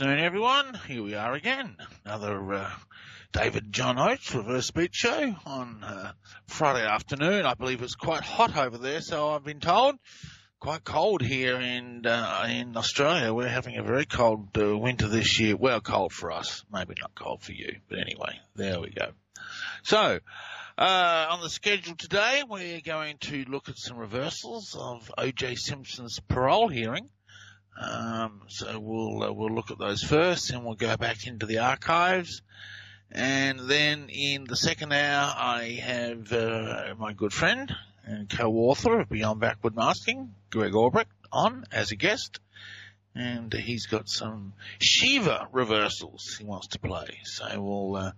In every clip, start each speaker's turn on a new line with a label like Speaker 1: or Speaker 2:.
Speaker 1: afternoon, everyone. Here we are again. Another David John Oates Reverse Speech show on Friday afternoon. I believe it's quite hot over there, so I've been told. Quite cold here in Australia. We're having a very cold winter this year. Well, cold for us. Maybe not cold for you. But anyway, there we go. So, on the schedule today, we're going to look at some reversals of O.J. Simpson's parole hearing. So we'll look at those first, and we'll go back into the archives. And then in the second hour, I have my good friend and co-author of Beyond Backward Masking, Greg Albrecht, on as a guest. And he's got some Shiva reversals he wants to play. So we'll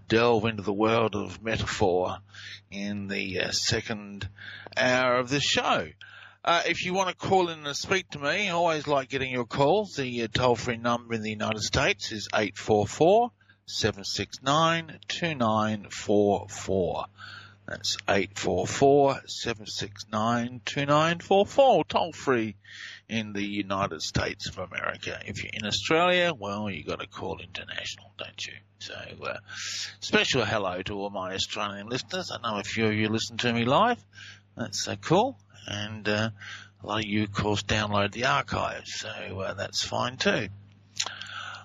Speaker 1: delve into the world of metaphor in the second hour of this show. If you want to call in and speak to me, I always like getting your calls. The toll-free number in the United States is 844-769-2944. That's 844-769-2944, toll-free in the United States of America. If you're in Australia, well, you got to call international, don't you? So, special hello to all my Australian listeners. I know a few of you listen to me live. That's so cool. And a lot of you, of course, download the archives, so that's fine too.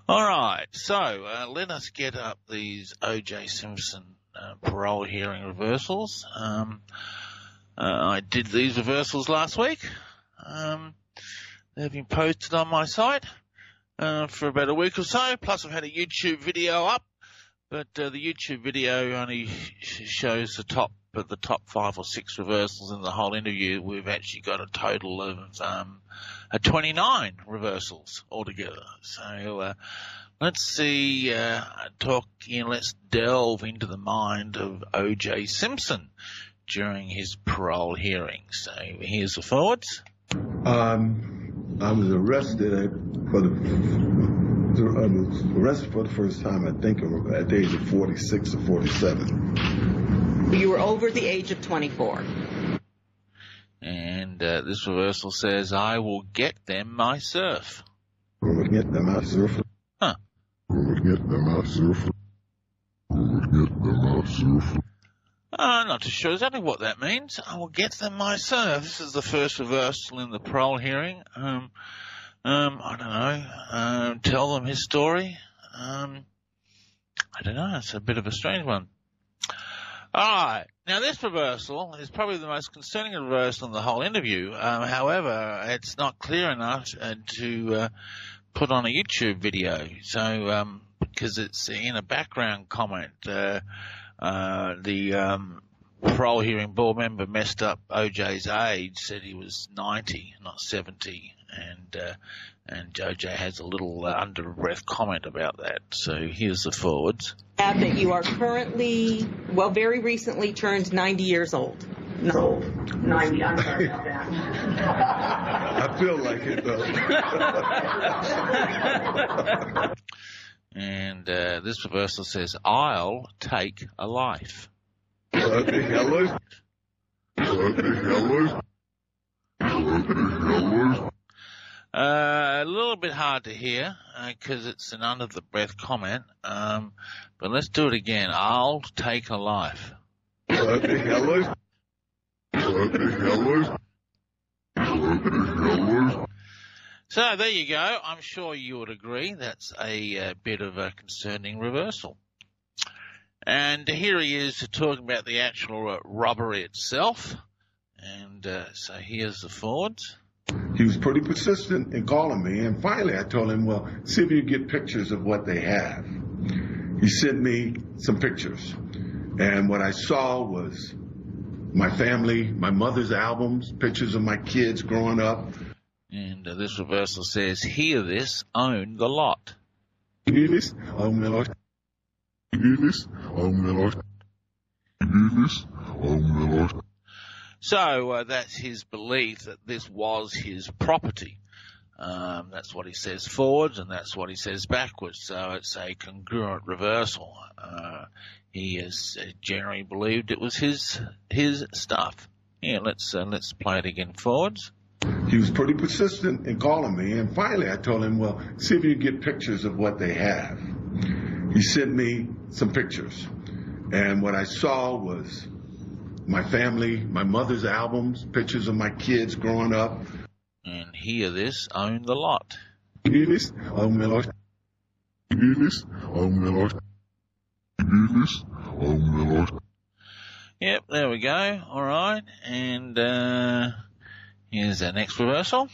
Speaker 1: All right, so let us get up these O.J. Simpson parole hearing reversals. I did these reversals last week. They've been posted on my site for about a week or so, plus I've had a YouTube video up, but the YouTube video only shows the top 5 or 6 reversals in the whole interview. We've actually got a total of 29 reversals altogether. So let's let's delve into the mind of O.J. Simpson during his parole hearing. So here's the forwards.
Speaker 2: I was arrested for the first time, I think, at the age of 46 or 47.
Speaker 3: You were over the age of 24.
Speaker 1: And this reversal says, I will get them myself.
Speaker 2: Will get them myself.
Speaker 1: Huh.
Speaker 2: Will get them myself. Will get them myself.
Speaker 1: Not too sure exactly what that means. I will get them myself. This is the first reversal in the parole hearing. I don't know. Tell them his story. I don't know. It's a bit of a strange one. All right. Now, this reversal is probably the most concerning reversal in the whole interview. However, it's not clear enough to put on a YouTube video. So, because it's in a background comment, the parole hearing board member messed up OJ's age, said he was 90, not 70, and OJ has a little under breath comment about that. So here's the forwards.
Speaker 3: That you are currently, very recently turned 90 years old.
Speaker 2: No.
Speaker 3: 90, I'm sorry about that.
Speaker 2: I feel like it, though.
Speaker 1: And this reversal says, I'll take a life.
Speaker 2: Hello?
Speaker 1: A little bit hard to hear because it's an under the breath comment. But let's do it again. I'll take a life.
Speaker 2: Hello?
Speaker 1: So there you go. I'm sure you would agree that's a bit of a concerning reversal. And here he is talking about the actual robbery itself. And so here's the forwards.
Speaker 2: He was pretty persistent in calling me, and finally I told him, well, see if you get pictures of what they have. He sent me some pictures, and what I saw was my family, my mother's albums, pictures of my kids growing up.
Speaker 1: And this reversal says, hear this, own the lot.
Speaker 2: Hear this, own the lot. Hear this, own the lot. Hear this, own the lot.
Speaker 1: So that's his belief that this was his property. That's what he says forwards, and that's what he says backwards. So it's a congruent reversal. He has generally believed it was his stuff. Yeah, let's play it again forwards.
Speaker 2: He was pretty persistent in calling me, and finally I told him, well, see if you can get pictures of what they have. He sent me some pictures, and what I saw was my family, my mother's albums, pictures of my kids growing up.
Speaker 1: And hear this, own the lot.
Speaker 2: Hear this? Own the lot. Hear this? Own the lot. Hear this? Own the lot.
Speaker 1: Yep, there we go. All right, and here's our next reversal.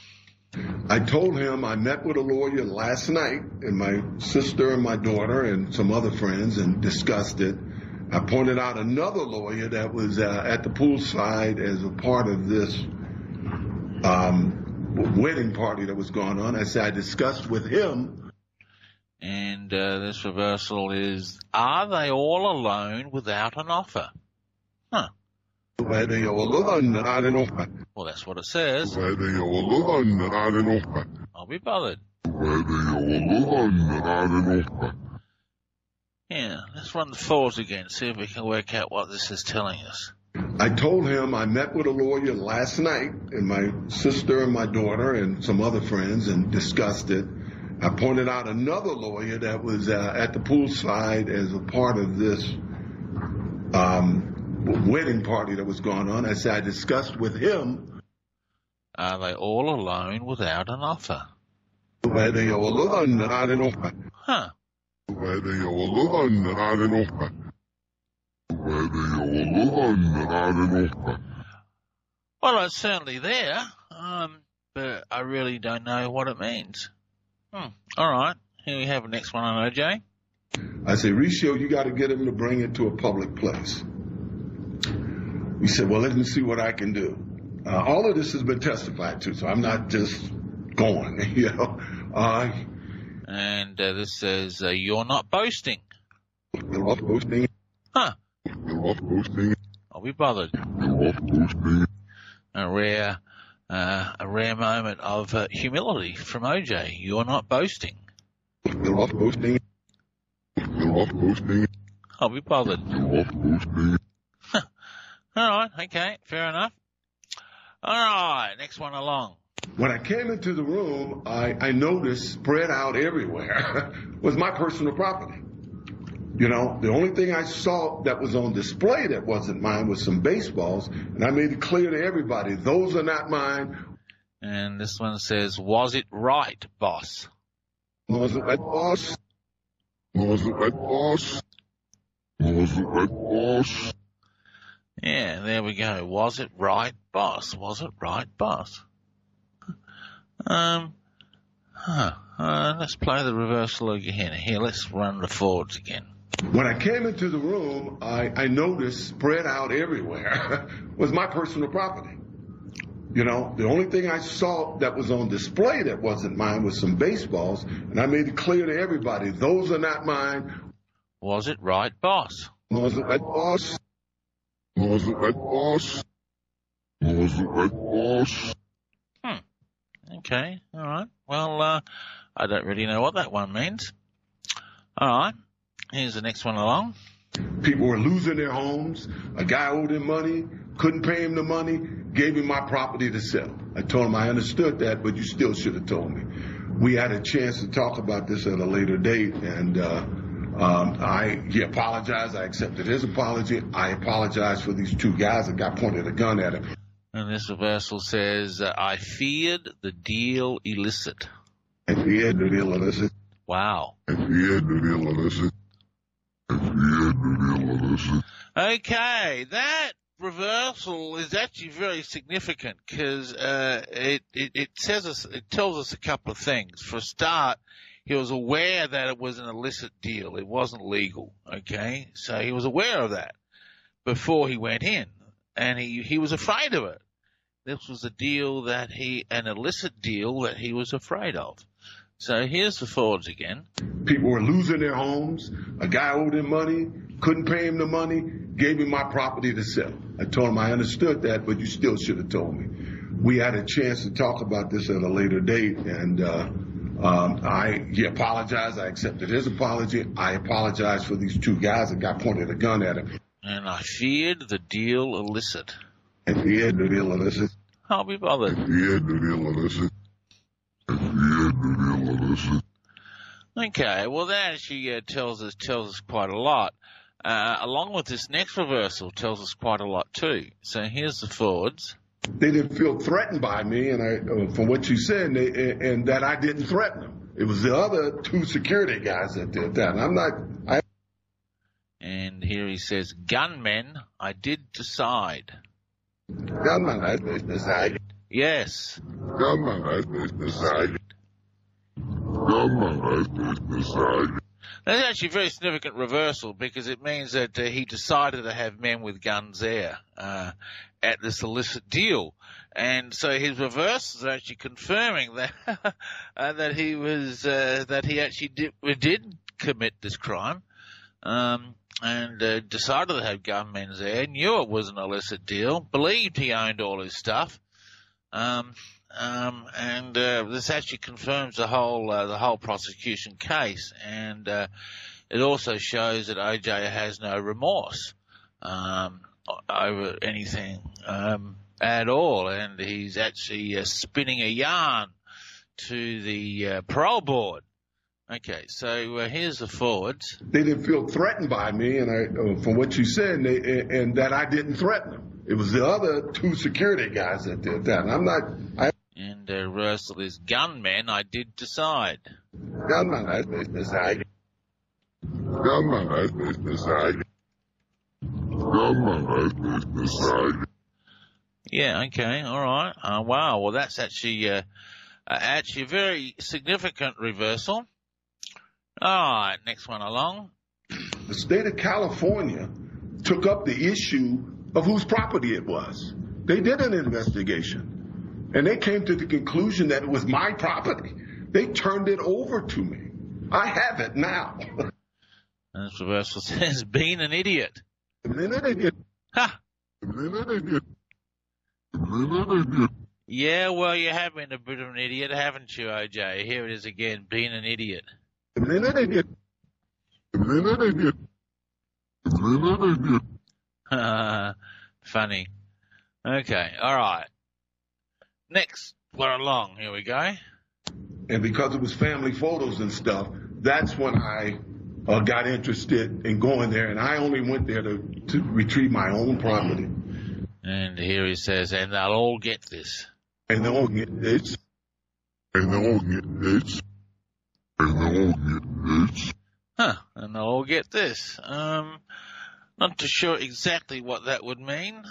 Speaker 2: I told him I met with a lawyer last night, and my sister and my daughter and some other friends, and discussed it. I pointed out another lawyer that was at the poolside as a part of this wedding party that was going on. I said I discussed with him.
Speaker 1: And this reversal is, are they all alone without an offer? Huh. Well, that's what it says. I'll be bothered. Yeah, let's run the thoughts again, see if we can work out what this is telling us.
Speaker 2: I told him I met with a lawyer last night, and my sister and my daughter and some other friends, and discussed it. I pointed out another lawyer that was at the poolside as a part of this wedding party that was going on. I said I discussed with him.
Speaker 1: Are they all alone without an offer?
Speaker 2: Huh.
Speaker 1: Well, it's certainly there, but I really don't know what it means. All right, here we have the next one on OJ.
Speaker 2: I said, Ricio, you got to get him to bring it to a public place. He said, well, let me see what I can do. All of this has been testified to, so I'm not just going, you know.
Speaker 1: And this says, you're not boasting.
Speaker 2: You're not boasting.
Speaker 1: Huh.
Speaker 2: You're not boasting.
Speaker 1: I'll be bothered.
Speaker 2: You're not boasting.
Speaker 1: A rare moment of humility from OJ. You're not boasting.
Speaker 2: You're not boasting. You're not boasting.
Speaker 1: I'll be bothered.
Speaker 2: You're not boasting.
Speaker 1: All right, okay, fair enough. All right, next one along.
Speaker 2: When I came into the room, I noticed spread out everywhere was my personal property. You know, the only thing I saw that was on display that wasn't mine was some baseballs, and I made it clear to everybody, those are not mine.
Speaker 1: And this one says, was it right, boss?
Speaker 2: Was it right, boss? Was it right, boss? Was it right, boss?
Speaker 1: Yeah, there we go. Was it right, boss? Was it right, boss? Let's play the reversal again. Here, let's run the forwards again.
Speaker 2: When I came into the room, I noticed spread out everywhere was my personal property. You know, the only thing I saw that was on display that wasn't mine was some baseballs, and I made it clear to everybody, those are not mine.
Speaker 1: Was it right, boss?
Speaker 2: Was it right, boss? Was it right, boss? Was it right, boss?
Speaker 1: Okay, all right. Well, I don't really know what that one means. All right, here's the next one along.
Speaker 2: People were losing their homes. A guy owed him money, couldn't pay him the money, gave him my property to sell. I told him I understood that, but you still should have told me. We had a chance to talk about this at a later date, and he apologized. I accepted his apology. I apologized for these two guys that got pointed a gun at him.
Speaker 1: And this reversal says, I feared the deal illicit.
Speaker 2: I feared the deal illicit.
Speaker 1: Wow.
Speaker 2: I feared the deal illicit. I feared the deal illicit.
Speaker 1: Okay, that reversal is actually very significant because it tells us a couple of things. For a start, he was aware that it was an illicit deal. It wasn't legal. Okay, so he was aware of that before he went in. And he was afraid of it. This was an illicit deal that he was afraid of. So here's the forwards again.
Speaker 2: People were losing their homes. A guy owed him money, couldn't pay him the money, gave him my property to sell. I told him I understood that, but you still should have told me. We had a chance to talk about this at a later date, and he apologized. I accepted his apology. I apologized for these two guys that got pointed a gun at him.
Speaker 1: And I feared the deal illicit.
Speaker 2: I feared the deal illicit.
Speaker 1: I'll be bothered. Okay, well that actually tells us quite a lot. Along with this next reversal tells us quite a lot too. So here's the forwards.
Speaker 2: They didn't feel threatened by me, and from what you said, and that I didn't threaten them. It was the other two security guys that did that. And
Speaker 1: And here he says, gunmen, I did decide.
Speaker 2: Gunmen, I did decide.
Speaker 1: Yes.
Speaker 2: Gunmen, I did decide. Gunmen, I did decide.
Speaker 1: That's actually a very significant reversal because it means that he decided to have men with guns there at this illicit deal. And so his reversals are actually confirming that that he was that he actually did commit this crime and decided to have gunmen there, knew it was an illicit deal, believed he owned all his stuff. And this actually confirms the whole prosecution case, and it also shows that OJ has no remorse over anything at all, and he's actually spinning a yarn to the parole board. Okay, so here's the forwards. They didn't feel threatened by me, and from what you said, and that I didn't threaten them. It was the other two security guys that did that. And And reversal is gunmen, I did decide. Gunmen, I did decide. Gunmen, I did decide. Gunmen, I did decide. Yeah, okay, all right. Wow, well that's actually a very significant reversal. All right, next one along. The state of California took up the issue of whose property it was. They did an investigation, and they came to the conclusion that it was my property. They turned it over to me. I have it now. And this reversal says, being an idiot. Ha! Yeah, well, you have been a bit of an idiot, haven't you, OJ? Here it is again, being an idiot. Funny. Okay, all right. Next, we're along. Here we go. And because it was family photos and stuff, that's when I got interested in going there, and I only went there to retrieve my own property. And here he says, and they'll all get this. And they'll all get this. And they'll all get this. And they'll all get this. Huh, and they'll all get this. Not too sure exactly what that would mean.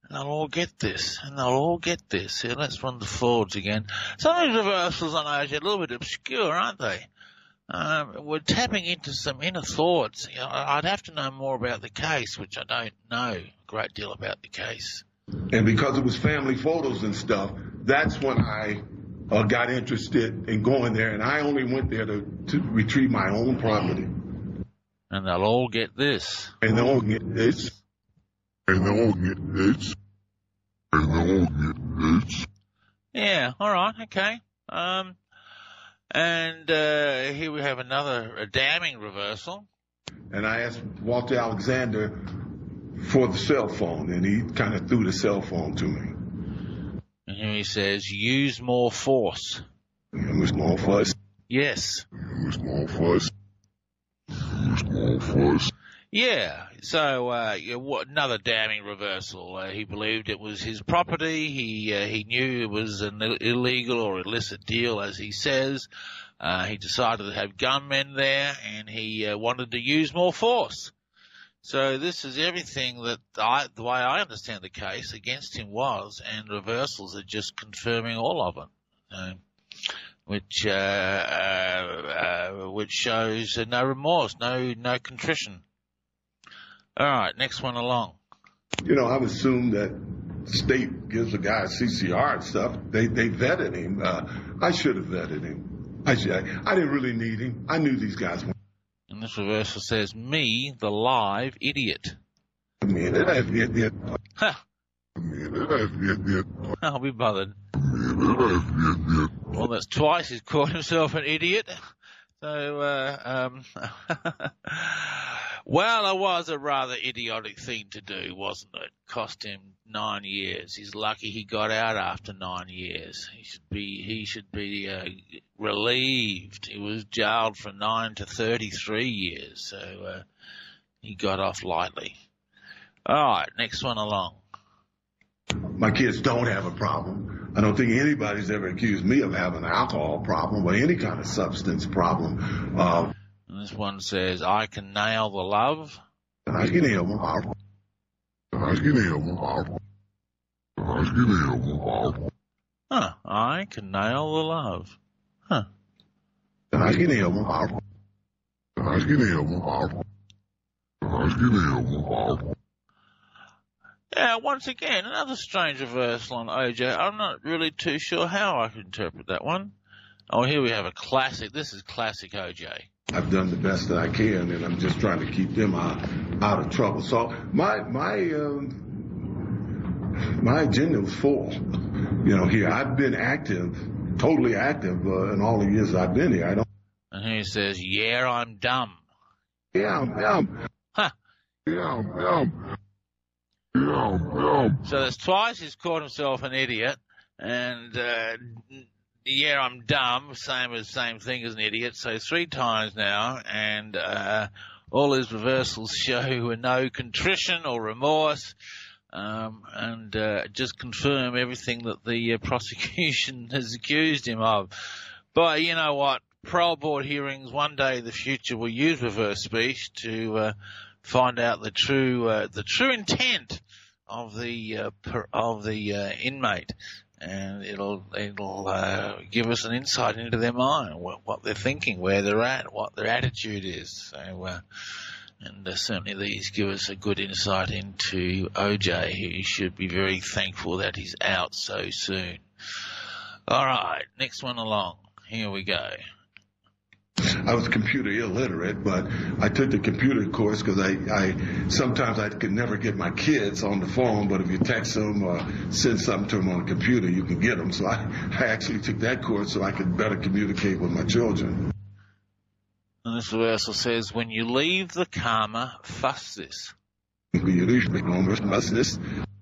Speaker 1: They'll all get this, and they'll all get this. Here, let's run the forwards again. Some of these reversals on OJ are a little bit obscure, aren't they? We're tapping into some inner thoughts. You know, I'd have to know more about the case, which I don't know a great deal about the case. And because it was family photos and stuff, that's when I got interested in going there, and I only went there to retrieve my own property. And they'll all get this. And they'll all get this. And they'll all get this. And they'll all get this. Yeah, all right, okay. And here we have another damning reversal. And I asked Walter Alexander for the cell phone, and he kind of threw the cell phone to me. And here he says, use more force. Use more force? Yes. Use more force. Use more force. Yeah, so another damning reversal. He believed it was his property. He knew it was an illegal or illicit deal, as he says. He decided to have gunmen there, and he wanted to use more force. So this is everything that the way I understand the case against him was, and reversals are just confirming all of it, which shows no remorse, no contrition. All right, next one along. You know, I've assumed that the state gives a guy CCR and stuff. They vetted him. I should have vetted him. I didn't really need him. I knew these guys weren't. And this reversal says, me, the live idiot. Ha! I'll be bothered. Well, that's twice he's called himself an idiot. So, Well, it was a rather idiotic thing to do, wasn't it? Cost him 9 years. He's lucky he got out after 9 years. He should be relieved. He was jailed from 9 to 33 years, so he got off lightly. All right, next one along.
Speaker 2: My kids don't have a problem. I don't think anybody's ever accused me of having an alcohol problem or any kind of substance problem.
Speaker 1: And this one says, I can nail the love.
Speaker 2: I can nail the love. I can nail the love. I can nail the love.
Speaker 1: Huh, I can nail the love. Huh.
Speaker 2: I can nail the love. I can nail the love. I can nail the love.
Speaker 1: Yeah, once again, another strange reversal on OJ. I'm not really too sure how I can interpret that one. Oh, here we have a classic. This is classic OJ.
Speaker 2: I've done the best that I can, and I'm just trying to keep them out of trouble. So my agenda was full. You know, here I've been active, totally active in all the years I've been here.
Speaker 1: And he says, "Yeah, I'm dumb."
Speaker 2: Yeah.
Speaker 1: Huh.
Speaker 2: Yeah.
Speaker 1: So that's twice he's called himself an idiot, and yeah, I'm dumb, same thing as an idiot. So 3 times now, and all his reversals show no contrition or remorse, and just confirm everything that the prosecution has accused him of. But you know what? Parole board hearings one day in the future will use reverse speech to find out the true intent of the inmate, and it'll give us an insight into their mind, what they're thinking, where they're at, what their attitude is. So, and certainly these give us a good insight into OJ, who should be very thankful that he's out so soon. All right, next one along. Here we go.
Speaker 2: I was computer illiterate, but I took the computer course because I sometimes I could never get my kids on the phone, but if you text them or send something to them on the computer, you can get them. So I actually took that course so I could better communicate with my children.
Speaker 1: And this reversal says, when you leave the karma, fuss this.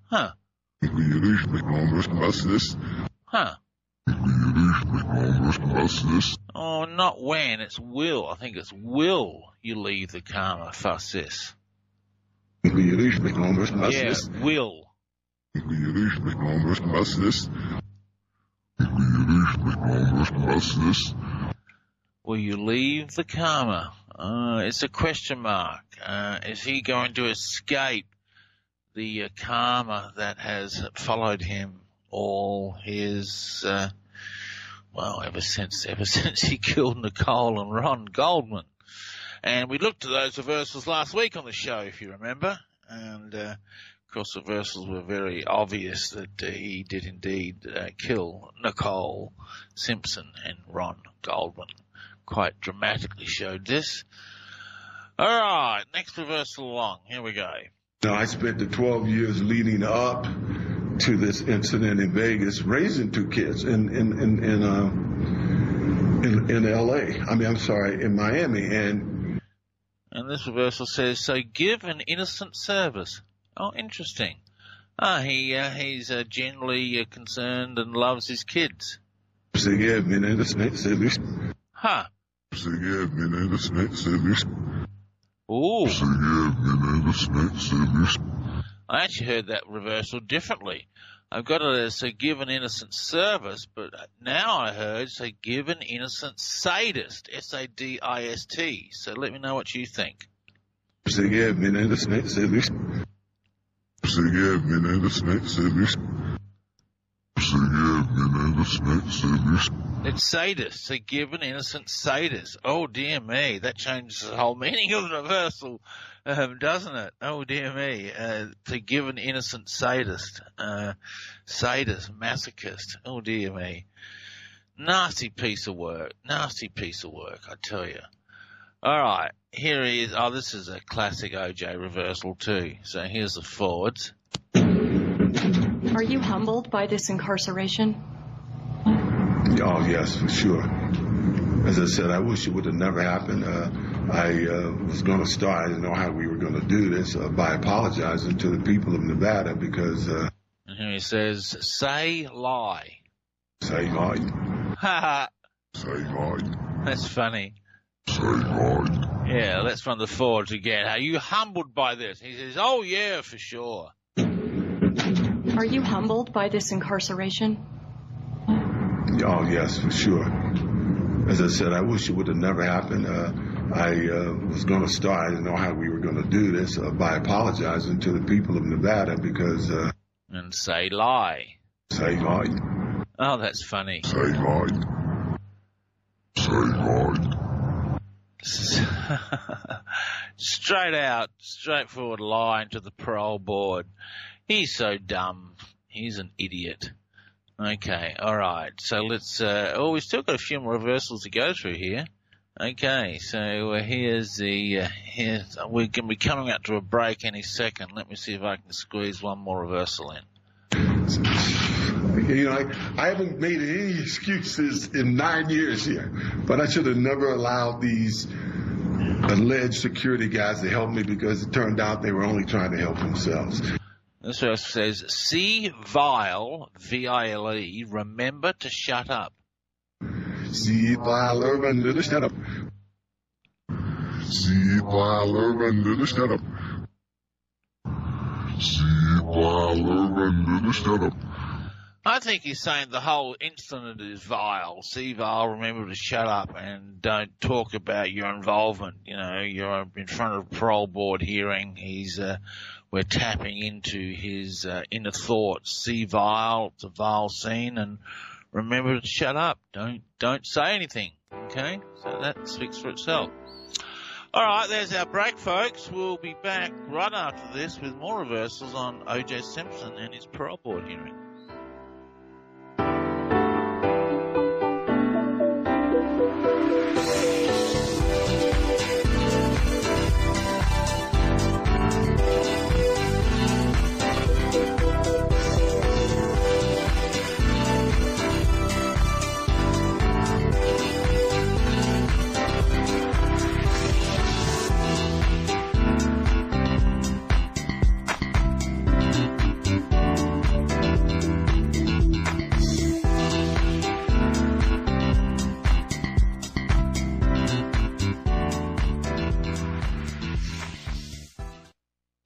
Speaker 1: Huh. Huh. Oh, not when, it's will. I think it's will you leave the karma, fuss this. Yeah, will. Will you leave the karma? It's a question mark. Is he going to escape the karma that has followed him all his, ever since he killed Nicole and Ron Goldman? And we looked at those reversals last week on the show, if you remember. And, of course, the reversals were very obvious that he did indeed kill Nicole Simpson and Ron Goldman. Quite dramatically showed this. All right, next reversal along. Here we go.
Speaker 2: Now, I spent the 12 years leading up to this incident in Vegas, raising 2 kids in L.A. In Miami, and
Speaker 1: this reversal says, so give an innocent service. Oh, interesting. He's genuinely concerned and loves his kids. Huh. Ooh. I actually heard that reversal differently. I've got it as say give an innocent service, but now I heard say give an innocent sadist, S-A-D-I-S-T. So let me know what you think. It's sadist. So give an innocent sadist. Oh dear me, that changes the whole meaning of the reversal, doesn't it? Oh dear me. To give an innocent sadist, masochist. Oh dear me. Nasty piece of work, I tell you. All right, here he is. Oh, this is a classic OJ reversal too. So here's the forwards.
Speaker 4: Are you humbled by this incarceration?
Speaker 2: Oh, yes, for sure. As I said, I wish it would have never happened. I was going to start. I didn't know how we were going to do this by apologizing to the people of Nevada because.
Speaker 1: And here he says, "Say lie."
Speaker 2: Say lie.
Speaker 1: Ha
Speaker 2: Say lie.
Speaker 1: That's funny.
Speaker 2: Say lie.
Speaker 1: Yeah, let's run the forwards again. Are you humbled by this? He says, "Oh yeah, for sure."
Speaker 4: Are you humbled by this incarceration?
Speaker 2: Oh yes, for sure. As I said, I wish it would have never happened. I was going to start. I didn't know how we were going to do this by apologizing to the people of Nevada because.
Speaker 1: And say lie.
Speaker 2: Say lie.
Speaker 1: Oh, that's funny.
Speaker 2: Say lie. Say lie.
Speaker 1: Straight out, straightforward line to the parole board. He's so dumb. He's an idiot. Okay, all right. So let's. We've still got a few more reversals to go through here. Okay, so here's the. We're going to be coming out to a break any second. Let me see if I can squeeze one more reversal in.
Speaker 2: You know, I haven't made any excuses in 9 years here, but I should have never allowed these alleged security guys to help me because it turned out they were only trying to help themselves.
Speaker 1: This verse says, "See vile, V-I-L-E, remember to shut up."
Speaker 2: See vile, remember to shut up. See vile, remember to shut up. See vile, remember to shut up.
Speaker 1: I think he's saying the whole incident is vile. See vile, remember to shut up and don't talk about your involvement. You know, you're in front of a parole board hearing. We're tapping into his inner thoughts. See vile, it's a vile scene, and remember to shut up. Don't say anything. Okay? So that speaks for itself. All right, there's our break, folks. We'll be back right after this with more reversals on O.J. Simpson and his parole board hearing.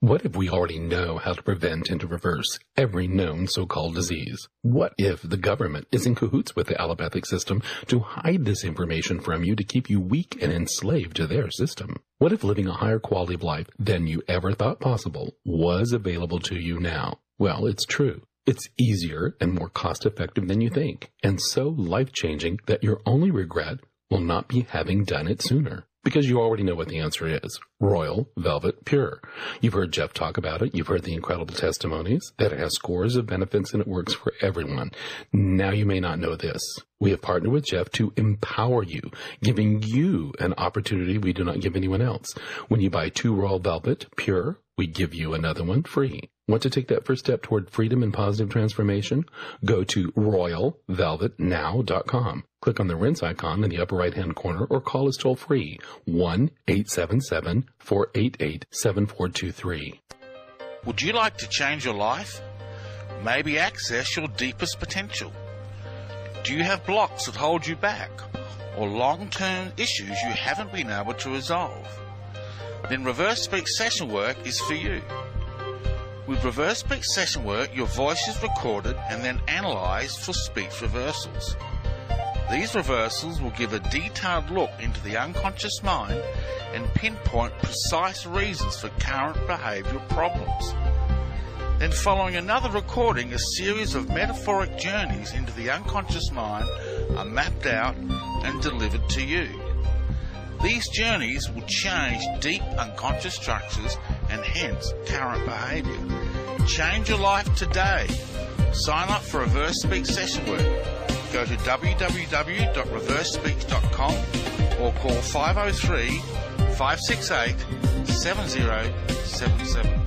Speaker 5: What if we already know how to prevent and to reverse every known so-called disease? What if the government is in cahoots with the allopathic system to hide this information from you to keep you weak and enslaved to their system? What if living a higher quality of life than you ever thought possible was available to you now? Well, it's true. It's easier and more cost-effective than you think, and so life-changing that your only regret will not be having done it sooner. Because you already know what the answer is. Royal Velvet Pure. You've heard Jeff talk about it. You've heard the incredible testimonies that it has scores of benefits and it works for everyone. Now you may not know this. We have partnered with Jeff to empower you, giving you an opportunity we do not give anyone else. When you buy 2 Royal Velvet Pure, we give you another one free. Want to take that first step toward freedom and positive transformation? Go to royalvelvetnow.com. Click on the rinse icon in the upper right-hand corner or call us toll-free, 1-877-488-7423.
Speaker 1: Would you like to change your life? Maybe access your deepest potential? Do you have blocks that hold you back? Or long-term issues you haven't been able to resolve? Then Reverse Speech Session Work is for you. With Reverse Speech Session Work, your voice is recorded and then analysed for speech reversals. These reversals will give a detailed look into the unconscious mind and pinpoint precise reasons for current behavioural problems. Then following another recording, a series of metaphoric journeys into the unconscious mind are mapped out and delivered to you. These journeys will change deep unconscious structures and hence current behaviour. Change your life today. Sign up for Reverse Speech Session Work. Go to www.reversespeech.com or call 503-568-7077.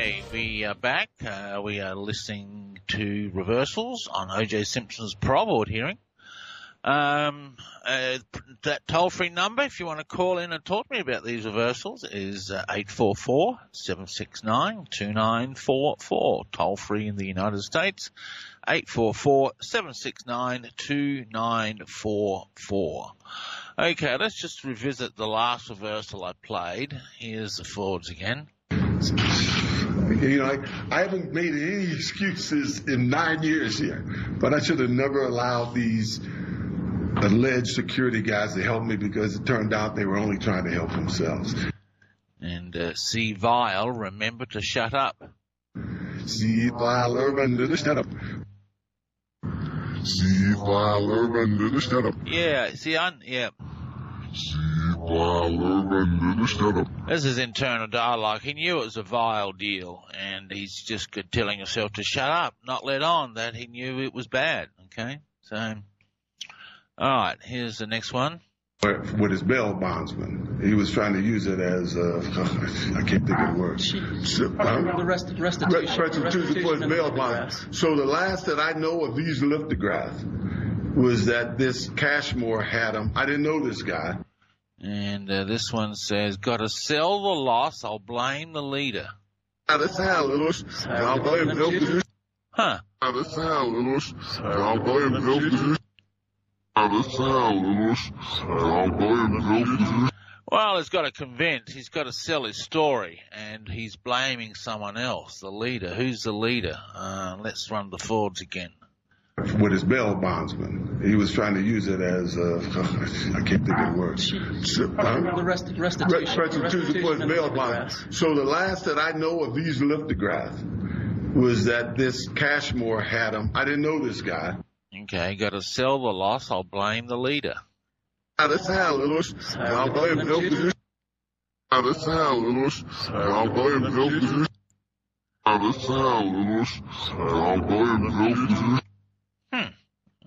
Speaker 1: Okay, we are back. We are listening to reversals on O.J. Simpson's parole board hearing. That toll-free number, if you want to call in and talk to me about these reversals, is 844-769-2944. Toll-free in the United States, 844-769-2944. Okay, let's just revisit the last reversal I played. Here's the forwards again.
Speaker 2: You know, I haven't made any excuses in 9 years here, but I should have never allowed these alleged security guys to help me because it turned out they were only trying to help themselves.
Speaker 1: And C. Vile, remember to shut up.
Speaker 2: C. Vile, remember to shut up. C. Vile, remember to shut up.
Speaker 1: Yeah, see, yeah.
Speaker 2: C. Vile, remember to shut up.
Speaker 1: This is internal dialogue. He knew it was a vile deal, and he's just telling himself to shut up, not let on that he knew it was bad, okay? So, all right, here's the next one.
Speaker 2: With his bail bondsman, he was trying to use it as I can't think of the word.
Speaker 6: The restitution
Speaker 2: for his bail bondsman. So the last that I know of these lithographs was that this Cashmore had him. I didn't know this guy.
Speaker 1: And this one says, "Gotta sell the loss. I'll blame the leader."
Speaker 2: Huh?
Speaker 1: Well, he's got to convince. He's got to sell his story, and he's blaming someone else, the leader. Who's the leader? Let's run the forwards again.
Speaker 2: With his bail bondsman, he was trying to use it as I can't think of the word.
Speaker 6: The restitution
Speaker 2: for his bail bondsman. So the last that I know of these lithographs was that this Cashmore had him. I didn't know this guy.
Speaker 1: Okay, got to sell the loss. I'll blame the leader.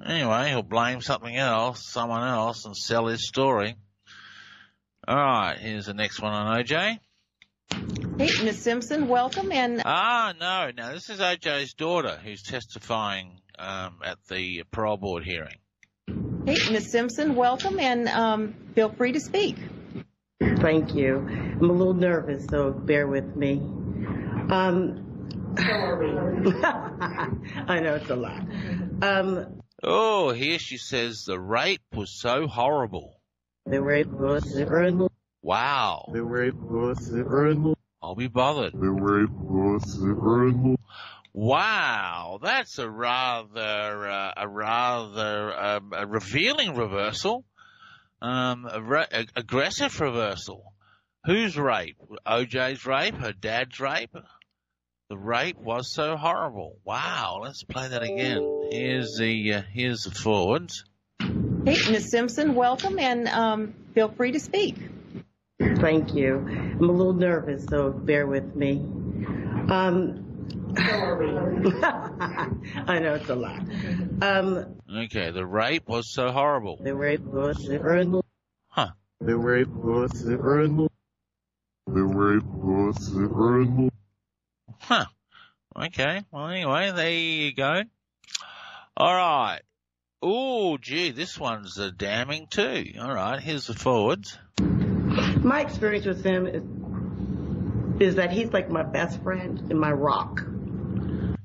Speaker 1: Anyway, he'll blame something else, someone else, and sell his story. All right, here's the next one on OJ.
Speaker 3: Hey, Ms. Simpson, welcome. And
Speaker 1: no, this is OJ's daughter who's testifying at the parole board hearing.
Speaker 3: Hey, Ms. Simpson, welcome, and feel free to speak.
Speaker 7: Thank you. I'm a little nervous, so bear with me. I know it's a lot.
Speaker 1: Oh, here she says the rape was so horrible.
Speaker 7: The rape was horrible.
Speaker 1: Wow.
Speaker 7: The rape was horrible.
Speaker 1: I'll be bothered.
Speaker 7: The rape was horrible.
Speaker 1: Wow, that's a rather revealing reversal, aggressive reversal. Whose rape? OJ's rape? Her dad's rape? The rape was so horrible. Wow, let's play that again. Here's the forwards.
Speaker 3: Hey, Ms. Simpson, welcome, and feel free to speak.
Speaker 7: Thank you. I'm a little nervous, so bear with me. I know it's a lot.
Speaker 1: Okay, the rape was so horrible.
Speaker 7: The rape was horrible.
Speaker 1: Huh.
Speaker 7: The rape was horrible. The rape was horrible.
Speaker 1: Huh. Okay, well anyway, there you go. Alright. Oh, gee, this one's damning too. Alright, here's the forwards.
Speaker 7: My experience with him is that he's like my best friend and my rock.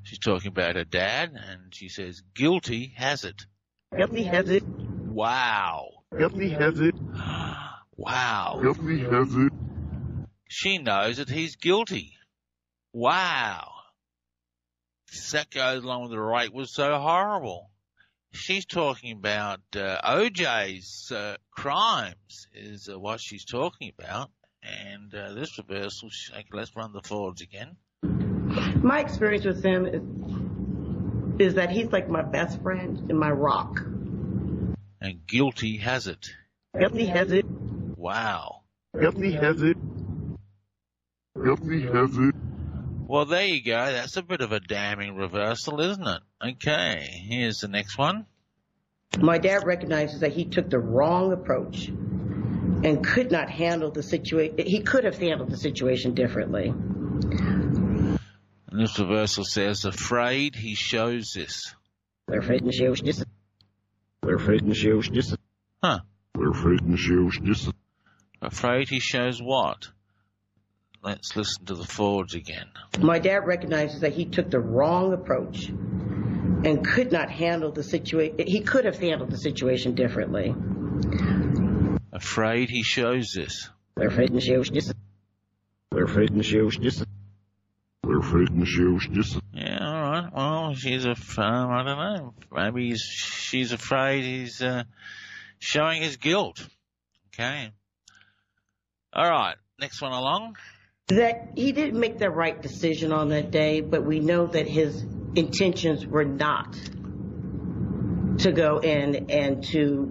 Speaker 1: She's talking about her dad, and she says, guilty has it.
Speaker 7: Guilty has it.
Speaker 1: Wow.
Speaker 7: Guilty has it.
Speaker 1: Wow.
Speaker 7: Guilty has it.
Speaker 1: She knows that he's guilty. Wow. That goes along with the rape was so horrible. She's talking about OJ's crimes is what she's talking about. And this reversal, let's run the forwards again.
Speaker 7: My experience with him is that he's like my best friend and my rock.
Speaker 1: And guilty has it.
Speaker 7: Guilty has it.
Speaker 1: Wow.
Speaker 7: Guilty has it. Guilty has it.
Speaker 1: Well, there you go. That's a bit of a damning reversal, isn't it? Okay, here's the next one.
Speaker 7: My dad recognizes that he took the wrong approach and could not handle the situation. He could have handled the situation differently.
Speaker 1: And this reversal says, afraid he shows this.
Speaker 7: They're afraid to show this. They're afraid to show this.
Speaker 1: Huh.
Speaker 2: They're afraid to show this.
Speaker 1: Afraid he shows what? Let's listen to the forwards again.
Speaker 7: My dad recognizes that he took the wrong approach and could not handle the situation. He could have handled the situation differently.
Speaker 1: Afraid he shows this.
Speaker 7: They're afraid to show this. They're afraid to show this.
Speaker 2: They're afraid to show this.
Speaker 1: Yeah, all right. Well, she's I don't know. Maybe she's afraid he's showing his guilt. Okay. All right. Next one along.
Speaker 7: That he didn't make the right decision on that day, but we know that his intentions were not to go in and to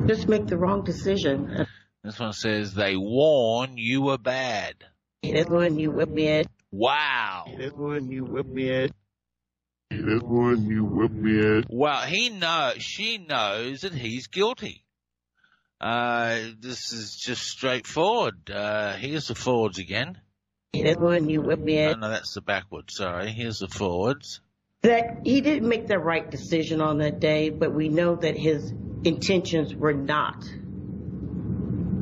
Speaker 7: just make the wrong decision.
Speaker 1: This one says, they warn you were bad.
Speaker 7: That's when you whip me at.
Speaker 1: Wow.
Speaker 7: That's when you whip me at.
Speaker 2: That's when you whip me at.
Speaker 1: Well, she knows that he's guilty. This is just straightforward. Here's the forwards again.
Speaker 7: That's when you whip me at.
Speaker 1: Oh, no, that's the backwards. Sorry. Here's the forwards.
Speaker 7: That he didn't make the right decision on that day, but we know that his intentions were not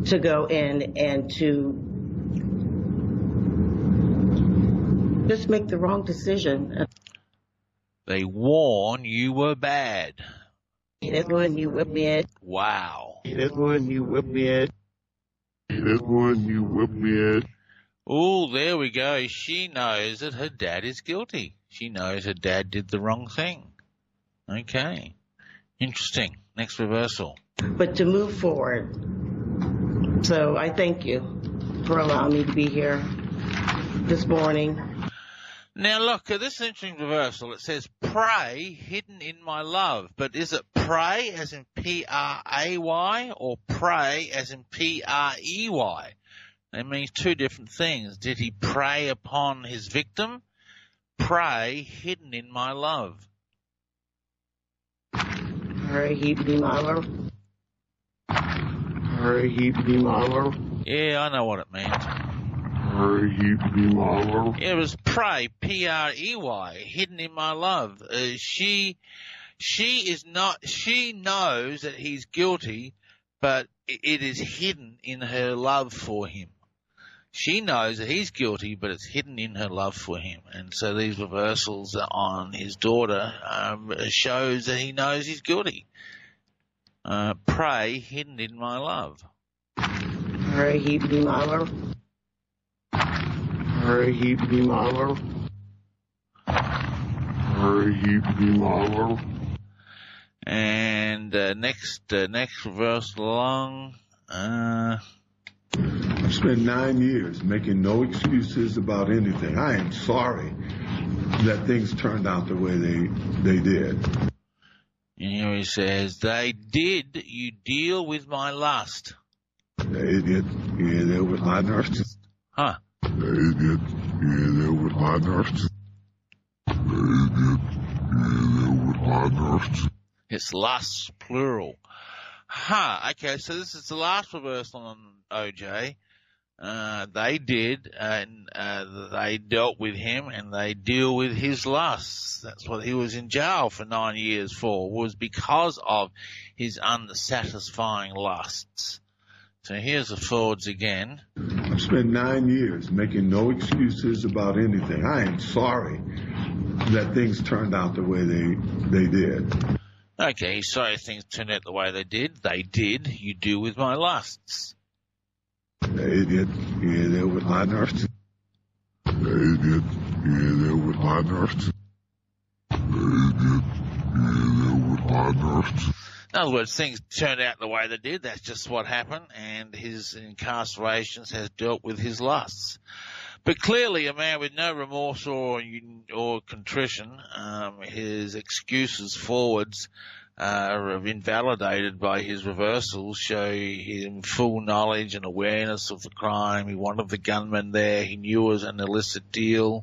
Speaker 7: to go in and to just make the wrong decision.
Speaker 1: They warn you were bad.
Speaker 7: That's when you whip me at.
Speaker 1: Wow.
Speaker 7: That's when you whip me at.
Speaker 2: That's when you whip me at.
Speaker 1: Oh, there we go. She knows that her dad is guilty. She knows her dad did the wrong thing. Okay. Interesting. Next reversal.
Speaker 7: But to move forward. So I thank you for allowing me to be here this morning.
Speaker 1: Now look, this is an interesting reversal. It says, pray hidden in my love. But is it pray as in P-R-A-Y or pray as in P-R-E-Y? That means two different things. Did he prey upon his victim? Pray hidden in my love.
Speaker 7: Pray hidden in my love. Pray hidden in my love.
Speaker 1: Yeah, I know what it means.
Speaker 2: Pray hidden in my love.
Speaker 1: It was pray, P-R-E-Y, hidden in my love. She knows that he's guilty, but it is hidden in her love for him. She knows that he's guilty, but it's hidden in her love for him. And so these reversals on his daughter shows that he knows he's guilty. Pray hidden in my love.
Speaker 7: Pray hidden in my love. Pray hidden in my love.
Speaker 2: Pray hidden in my love.
Speaker 1: And next reversal along.
Speaker 2: I've spent 9 years making no excuses about anything. I am sorry that things turned out the way they did.
Speaker 1: And here he says, they did you deal with my lust.
Speaker 2: They did. Yeah, they were my nurses.
Speaker 1: Huh.
Speaker 2: They did. Yeah, they were my nurses. They did. Yeah, they were my nurses.
Speaker 1: It's lust, plural. Huh. Okay, so this is the last reversal on OJ. They did, and they dealt with him, and they deal with his lusts. That's what he was in jail for 9 years for, was because of his unsatisfying lusts. So here's the forwards again.
Speaker 2: I've spent 9 years making no excuses about anything. I am sorry that things turned out the way they did.
Speaker 1: Okay, he's sorry things turned out the way they did. They did. You deal with my lusts.
Speaker 2: They did. Yeah, they were my nurses. They did. Yeah, they were my nurses. They did. Yeah, they were my nurses.
Speaker 1: In other words, things turned out the way they did. That's just what happened, and his incarcerations has dealt with his lusts. But clearly, a man with no remorse or contrition, his excuses forwards are invalidated by his reversals, show him full knowledge and awareness of the crime. He wanted the gunman there. He knew it was an illicit deal.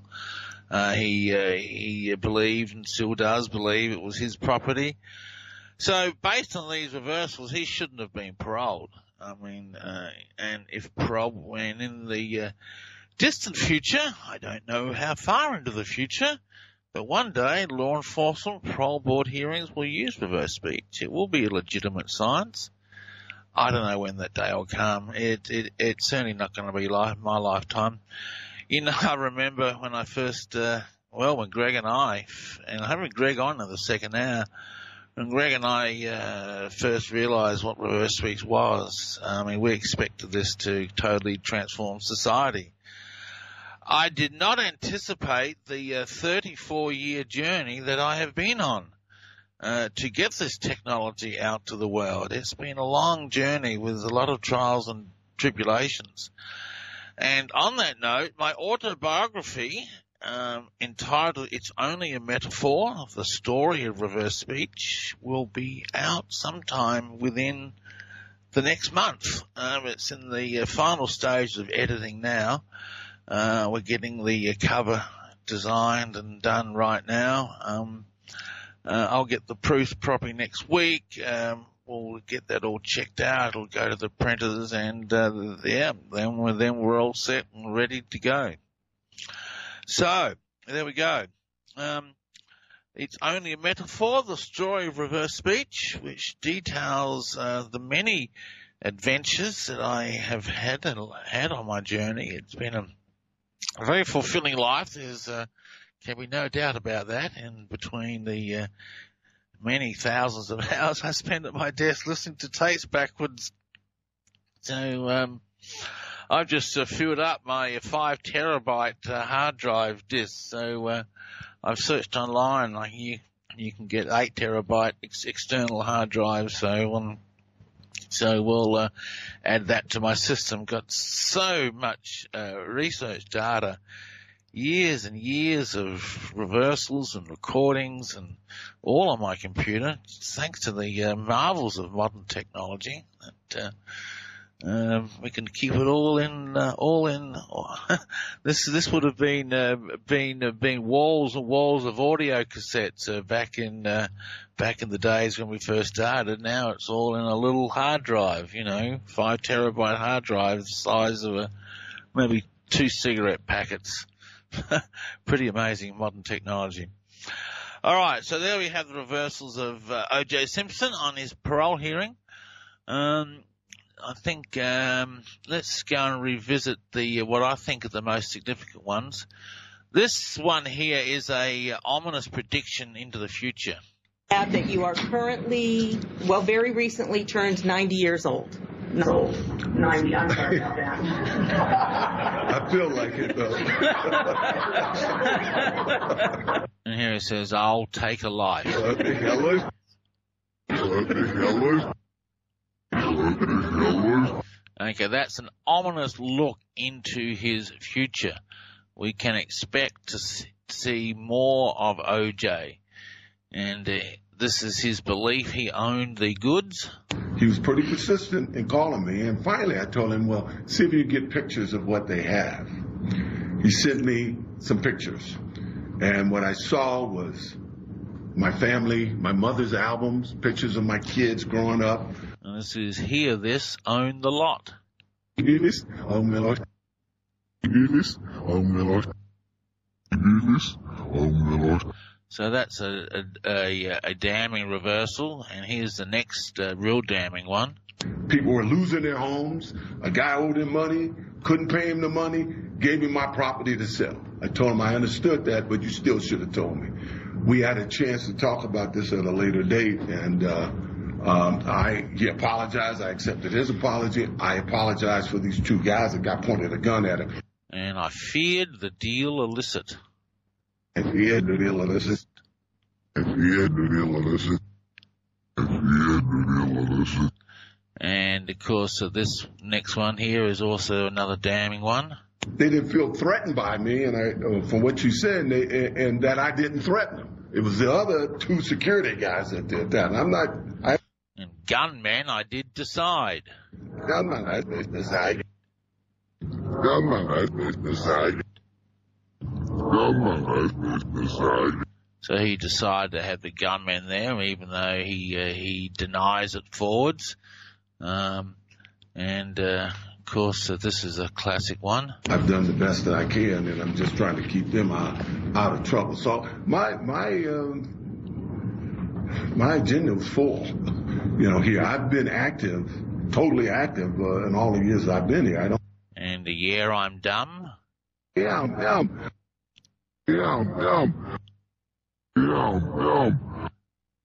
Speaker 1: He believed and still does believe it was his property. So based on these reversals, he shouldn't have been paroled. I mean, and if parole, when in the distant future, I don't know how far into the future, but one day law enforcement parole board hearings will use reverse speech. It will be a legitimate science. I don't know when that day will come. It's certainly not going to be my lifetime. You know, I remember when I first, when Greg and I having Greg on in the second hour, when Greg and I first realised what reverse speech was, I mean, we expected this to totally transform society. I did not anticipate the 34-year journey that I have been on to get this technology out to the world. It's been a long journey with a lot of trials and tribulations. And on that note, my autobiography, entitled It's Only a Metaphor, of the story of reverse speech, will be out sometime within the next month. It's in the final stage of editing now. We're getting the cover designed and done right now. I'll get the proof probably next week. We'll get that all checked out. It'll go to the printers, and then we're all set and ready to go. So there we go. It's Only a Metaphor, the story of reverse speech, which details the many adventures that I have had on my journey. It's been a very fulfilling life. There's can be no doubt about that. And between the many thousands of hours I spend at my desk listening to tapes backwards. So I've just filled up my 5 terabyte hard drive disk. So I've searched online, like you can get 8 terabyte external hard drives. So we'll add that to my system. Got so much research data, years and years of reversals and recordings and all on my computer, thanks to the marvels of modern technology. That we can keep it all in. This would have been walls and walls of audio cassettes back in the days when we first started. Now it's all in a little hard drive, 5 terabyte hard drive, the size of maybe 2 cigarette packets. Pretty amazing modern technology. All right, so there we have the reversals of O.J. Simpson on his parole hearing. I think let's go and revisit what I think are the most significant ones. This one here is a ominous prediction into the future.
Speaker 3: That you are currently, very recently turned 90 years old. No, 90. I'm sorry about that.
Speaker 2: I feel like it, though.
Speaker 1: And here it says, I'll take a life. Okay, that's an ominous look into his future. We can expect to see more of OJ. And this is his belief. He owned the goods.
Speaker 2: He was pretty persistent in calling me. And finally, I told him, well, see if you get pictures of what they have. He sent me some pictures. And what I saw was my family, my mother's albums, pictures of my kids growing up.
Speaker 1: And this is Hear This, Own the Lot.
Speaker 2: Hear this, own the lot. Hear this, own the lot. Hear this, own the lot.
Speaker 1: So that's a damning reversal, and here's the next real damning one.
Speaker 2: People were losing their homes. A guy owed him money, couldn't pay him the money, gave him my property to sell. I told him I understood that, but you still should have told me. We had a chance to talk about this at a later date, and he apologized. I accepted his apology. I apologized for these 2 guys that got pointed a gun at him.
Speaker 1: And I feared the deal illicit.
Speaker 2: And he had the deal illicit.
Speaker 1: And of course, this next one here is also another damning one.
Speaker 2: They didn't feel threatened by me, and from what you said, and that I didn't threaten them. It was the other 2 security guys that did that.
Speaker 1: And gunmen, I did decide.
Speaker 2: Gunman, I did decide.
Speaker 1: So he decided to have the gunmen there, even though he denies it forwards. And of course, this is a classic one.
Speaker 2: I've done the best that I can, and I'm just trying to keep them out of trouble. So my agenda was full. Here I've been active, totally active, in all the years I've been here.
Speaker 1: And I'm dumb.
Speaker 2: Yeah, I'm dumb.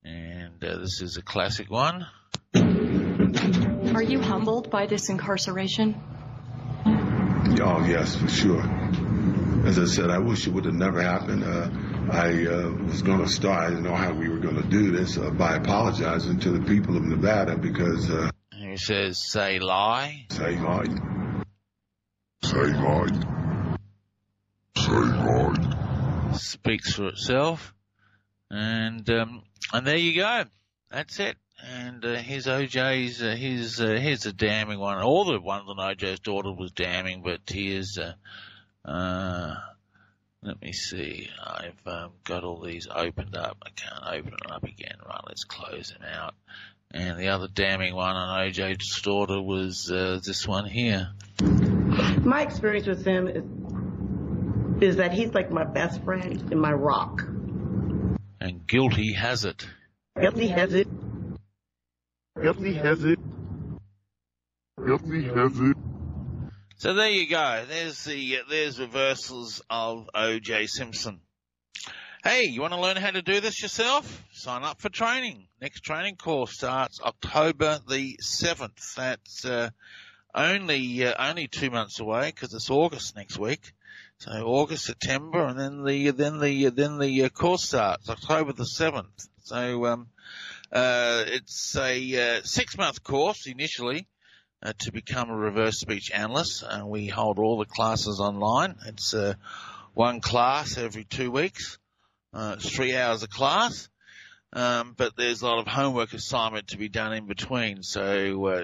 Speaker 1: And this is a classic one.
Speaker 4: Are you humbled by this incarceration?
Speaker 2: Oh, yes, for sure. As I said, I wish it would have never happened. I was going to start, I didn't know how we were going to do this, by apologizing to the people of Nevada because...
Speaker 1: he says, say lie.
Speaker 2: Say lie. Say lie. Say lie.
Speaker 1: Speaks for itself. And there you go. That's it. And here's OJ's, here's a damning one. All the ones on OJ's daughter was damning, but here's, let me see. I've got all these opened up. I can't open it up again. Right, let's close them out. And the other damning one on OJ's daughter was this one here.
Speaker 7: My experience with him is that he's like my best friend and my rock.
Speaker 1: And guilty has it.
Speaker 7: Guilty has it.
Speaker 2: Guilty has it. Guilty has it.
Speaker 1: So there you go. There's reversals of O.J. Simpson. Hey, you want to learn how to do this yourself? Sign up for training. Next training course starts October the 7th. That's only 2 months away because it's August next week. So August, September, and then the course starts October the 7th. So it's a 6-month course initially. To become a reverse speech analyst, and we hold all the classes online. It's one class every 2 weeks. It's 3 hours a class, but there's a lot of homework assignment to be done in between. So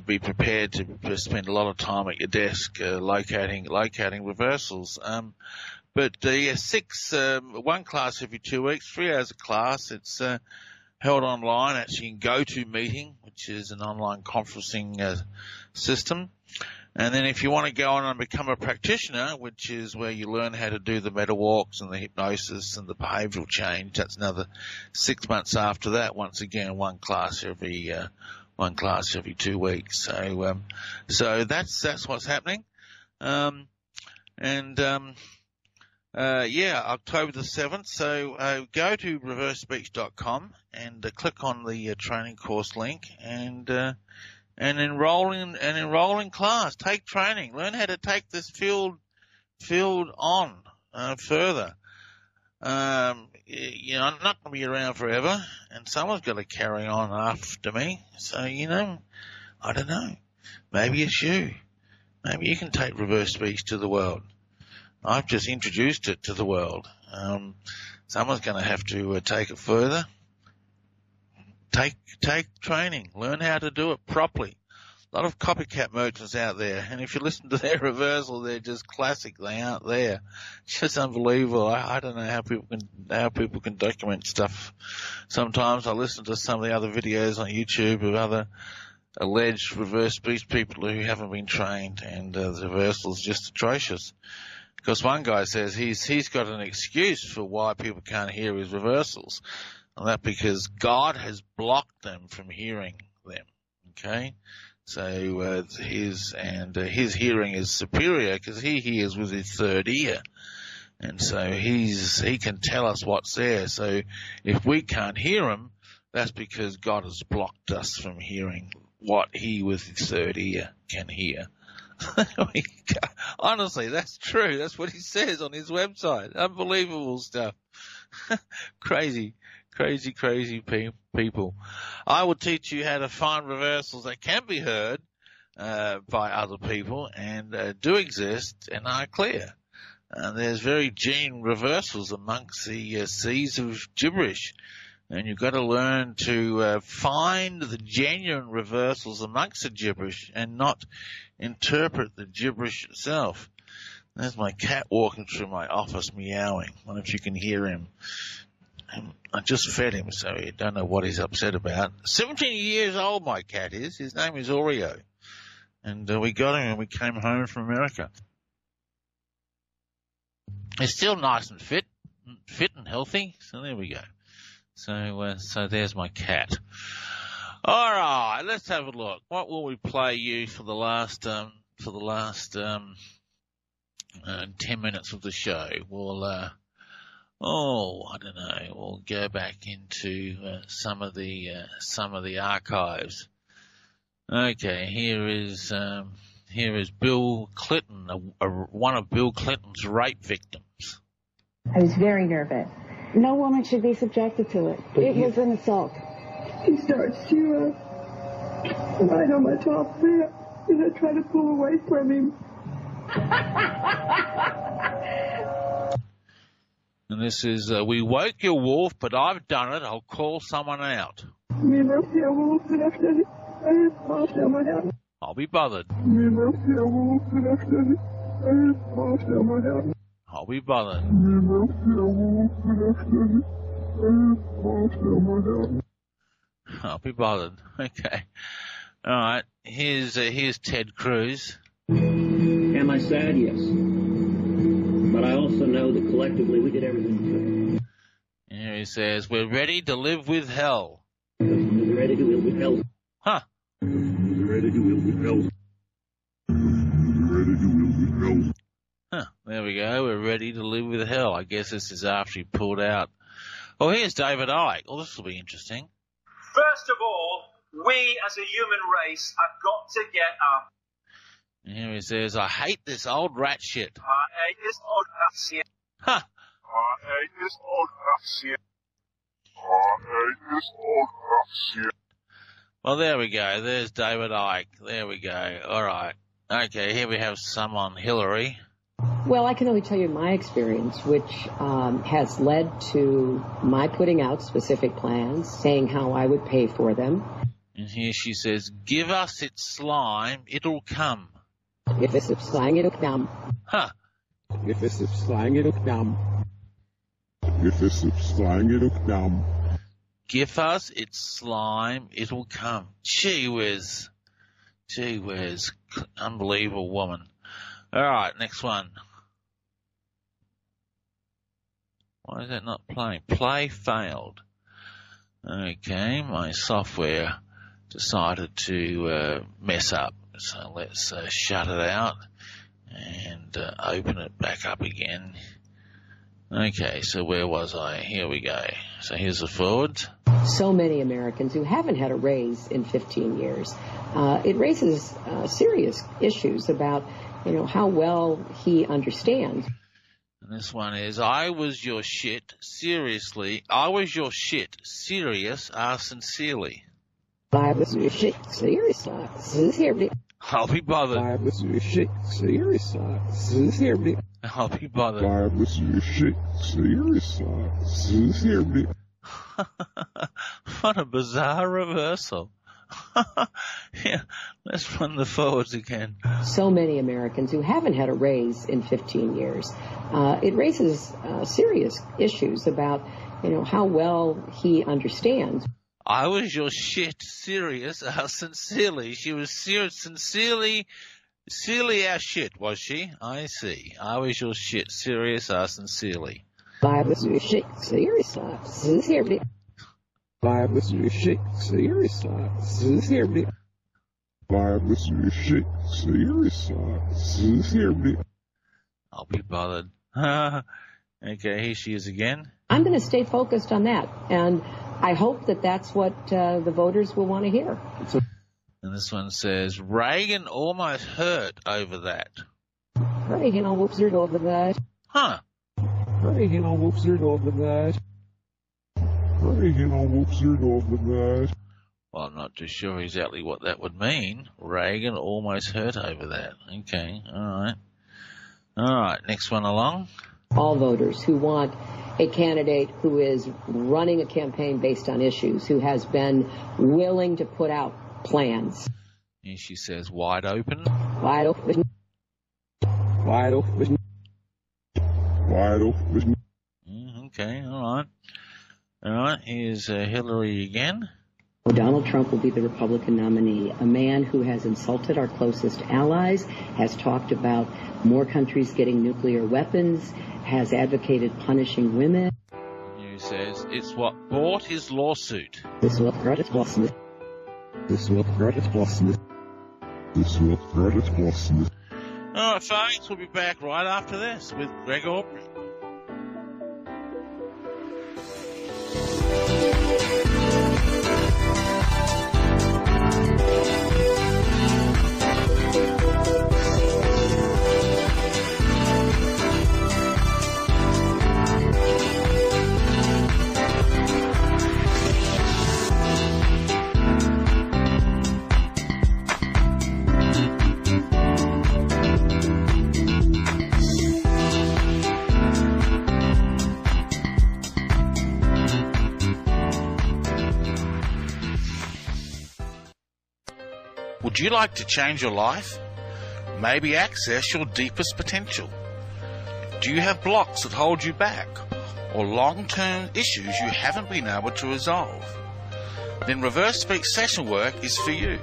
Speaker 1: be prepared to spend a lot of time at your desk locating reversals. But one class every 2 weeks, 3 hours a class. It's held online at your GoToMeeting, which is an online conferencing system. And then if you want to go on and become a practitioner, which is where you learn how to do the meta walks and the hypnosis and the behavioral change, that's another 6 months after that. Once again, one class every 2 weeks. So that's what's happening. October the 7th. So go to reversespeech.com and click on the training course link and enroll in class. Take training. Learn how to take this field on further. I'm not going to be around forever, and someone's got to carry on after me. So I don't know. Maybe it's you. Maybe you can take reverse speech to the world. I've just introduced it to the world. Someone's going to have to take it further. Take training. Learn how to do it properly. A lot of copycat merchants out there, and if you listen to their reversal, they're just classic. They aren't there. It's just unbelievable. I don't know how people can document stuff. Sometimes I listen to some of the other videos on YouTube of other alleged reverse speech people who haven't been trained, and the reversal is just atrocious. Because one guy says he's got an excuse for why people can't hear his reversals, and that because God has blocked them from hearing them. Okay, so his hearing is superior because he hears with his third ear, and so he can tell us what's there. So if we can't hear him, that's because God has blocked us from hearing what he with his third ear can hear. Honestly, that's true. That's what he says on his website. Unbelievable stuff. Crazy people. I will teach you how to find reversals that can be heard by other people and do exist and are clear. There's very genuine reversals amongst the seas of gibberish. And you've got to learn to find the genuine reversals amongst the gibberish and not interpret the gibberish itself. There's my cat walking through my office meowing. I wonder if you can hear him. I just fed him, so I don't know what he's upset about. 17 years old, my cat is. His name is Oreo. And we got him when we came home from America. He's still nice and fit and healthy. So there we go. So there's my cat. All right, let's have a look. What will we play you for the last 10 minutes of the show? We'll I don't know. We'll go back into some of the archives. Okay, here is Bill Clinton, one of Bill Clinton's rape victims.
Speaker 8: I was very nervous. No woman should be subjected to it. It was an assault.
Speaker 9: He starts to ride on my top lip, and I try to pull away from him.
Speaker 1: And this is, we woke your wolf, but I've done it. I'll call someone out. I'll be bothered. I'll be bothered. I'll be bothered. Okay. All right. Here's Ted Cruz.
Speaker 10: Am I sad? Yes. But I also know that collectively we did everything we could.
Speaker 1: Here he says, we're ready to live with hell.
Speaker 10: We're ready to live with hell.
Speaker 1: Huh.
Speaker 10: We're ready to live with hell.
Speaker 2: We're ready to live with hell.
Speaker 1: Huh. There we go. We're ready to live with hell. I guess this is after he pulled out. Oh, here's David Icke. Oh, this will be interesting.
Speaker 11: First of all, we as a human race have got to get up.
Speaker 1: And here he says, I hate this old rat shit.
Speaker 11: I hate this old rat shit.
Speaker 1: Huh.
Speaker 2: I hate this old rat shit. I hate this old rat shit.
Speaker 1: Well, there we go. There's David Icke. There we go. All right. Okay, here we have some on Hillary.
Speaker 12: Well, I can only tell you my experience, which has led to my putting out specific plans, saying how I would pay for them.
Speaker 1: And here she says, give us its slime, it'll come.
Speaker 12: If it's slime, it'll come.
Speaker 1: Huh.
Speaker 12: If it's slime, it'll come.
Speaker 2: If it's slime, it'll come.
Speaker 1: Give us its slime, it'll come. Gee whiz. Gee whiz. Unbelievable woman. All right, next one. Why is that not playing? Play failed. Okay, my software decided to mess up. So let's shut it out and open it back up again. Okay, so where was I? Here we go. So here's the forwards.
Speaker 12: So many Americans who haven't had a raise in 15 years. It raises serious issues about, how well he understands.
Speaker 1: And this one is, I was your shit, seriously. I was your shit, serious, sincerely.
Speaker 12: I was your shit, serious, sincerely.
Speaker 1: I'll be bothered.
Speaker 12: I was your shit, serious, sincerely.
Speaker 1: I'll be bothered.
Speaker 2: I was your shit, serious, sincerely.
Speaker 1: What a bizarre reversal. Yeah, let's run the forwards again.
Speaker 12: So many Americans who haven't had a raise in 15 years. It raises serious issues about, how well he understands.
Speaker 1: I was your shit, serious, sincerely. She was sincerely our shit, was she? I see. I was your shit, serious, sincerely.
Speaker 12: I was your shit, serious, sincerely. I was your shit, serious, sincerely.
Speaker 2: I was your shit, serious, sincerely.
Speaker 1: I'll be bothered. Okay, here she is again.
Speaker 12: I'm going to stay focused on that, and I hope that that's what the voters will want to hear.
Speaker 1: And this one says, Reagan almost hurt over that.
Speaker 12: Reagan almost hurt over that.
Speaker 1: Huh.
Speaker 12: Reagan almost hurt over that.
Speaker 2: Reagan almost hurt over that.
Speaker 1: Well, I'm not too sure exactly what that would mean. Reagan almost hurt over that. Okay, all right. All right, next one along.
Speaker 12: All voters who want a candidate who is running a campaign based on issues, who has been willing to put out plans.
Speaker 1: And she says, wide open.
Speaker 12: Wide open. Wide open.
Speaker 2: Wide open.
Speaker 1: Okay, all right. All right, here's Hillary again.
Speaker 12: Donald Trump will be the Republican nominee, a man who has insulted our closest allies, has talked about more countries getting nuclear weapons, has advocated punishing women.
Speaker 1: News says it's what bought his lawsuit.
Speaker 12: This will hurt its lawsuit. This will hurt its lawsuit.
Speaker 1: This will hurt its lawsuit. All right, folks, we'll be back right after this with Greg Aubrey. Would you like to change your life? Maybe access your deepest potential? Do you have blocks that hold you back, or long-term issues you haven't been able to resolve? Then Reverse Speech Session Work is for you.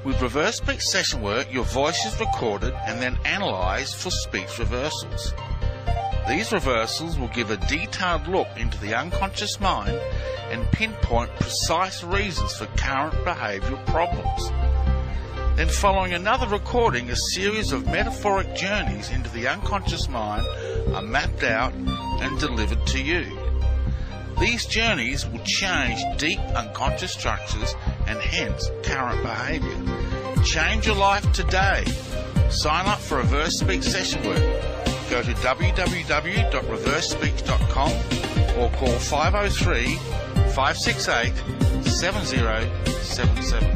Speaker 1: With Reverse Speech Session Work, your voice is recorded and then analysed for speech reversals. These reversals will give a detailed look into the unconscious mind and pinpoint precise reasons for current behavioural problems. Then following another recording, a series of metaphoric journeys into the unconscious mind are mapped out and delivered to you. These journeys will change deep unconscious structures and hence current behaviour. Change your life today. Sign up for Reverse Speech Session Work. Go to www.reversespeech.com or call 503-568-7077.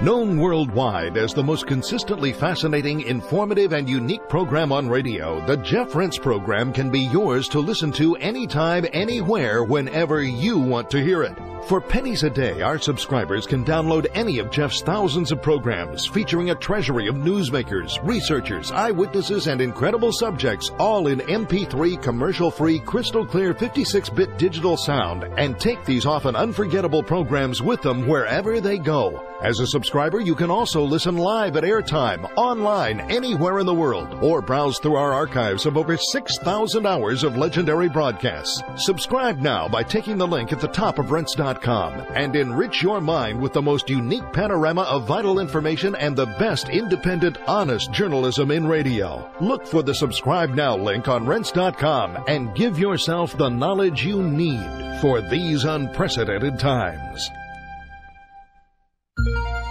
Speaker 13: Known worldwide as the most consistently fascinating, informative, and unique program on radio, the Jeff Rense program can be yours to listen to anytime, anywhere, whenever you want to hear it. For pennies a day, our subscribers can download any of Jeff's thousands of programs featuring a treasury of newsmakers, researchers, eyewitnesses, and incredible subjects, all in MP3 commercial-free, crystal-clear 56-bit digital sound, and take these often unforgettable programs with them wherever they go. As a subscriber, you can also listen live at airtime, online, anywhere in the world, or browse through our archives of over 6,000 hours of legendary broadcasts. Subscribe now by taking the link at the top of Rense.com and enrich your mind with the most unique panorama of vital information and the best independent, honest journalism in radio. Look for the Subscribe Now link on Rense.com and give yourself the knowledge you need for these unprecedented times.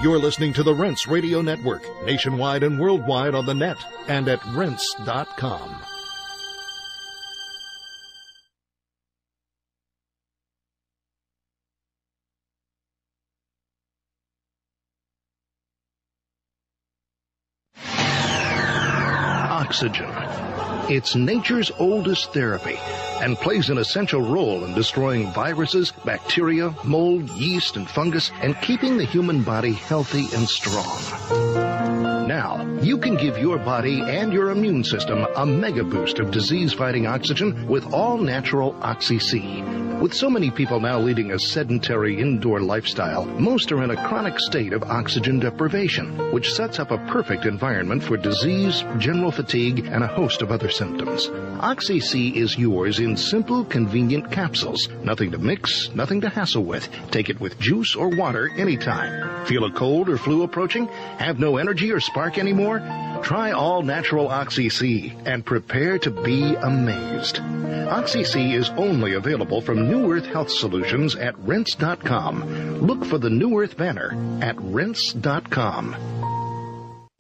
Speaker 13: You're listening to the Rense Radio Network, nationwide and worldwide on the net and at Rense.com.
Speaker 14: Oxygen. It's nature's oldest therapy and plays an essential role in destroying viruses, bacteria, mold, yeast, and fungus, and keeping the human body healthy and strong. Now, you can give your body and your immune system a mega boost of disease-fighting oxygen with all-natural Oxy-C. With so many people now leading a sedentary indoor lifestyle, most are in a chronic state of oxygen deprivation, which sets up a perfect environment for disease, general fatigue, and a host of other symptoms. Oxy-C is yours in simple, convenient capsules. Nothing to mix, nothing to hassle with. Take it with juice or water anytime. Feel a cold or flu approaching? Have no energy or spark anymore? Try all-natural Oxy-C and prepare to be amazed. Oxy-C is only available from New Earth Health Solutions at Rense.com. Look for the New Earth banner at Rense.com.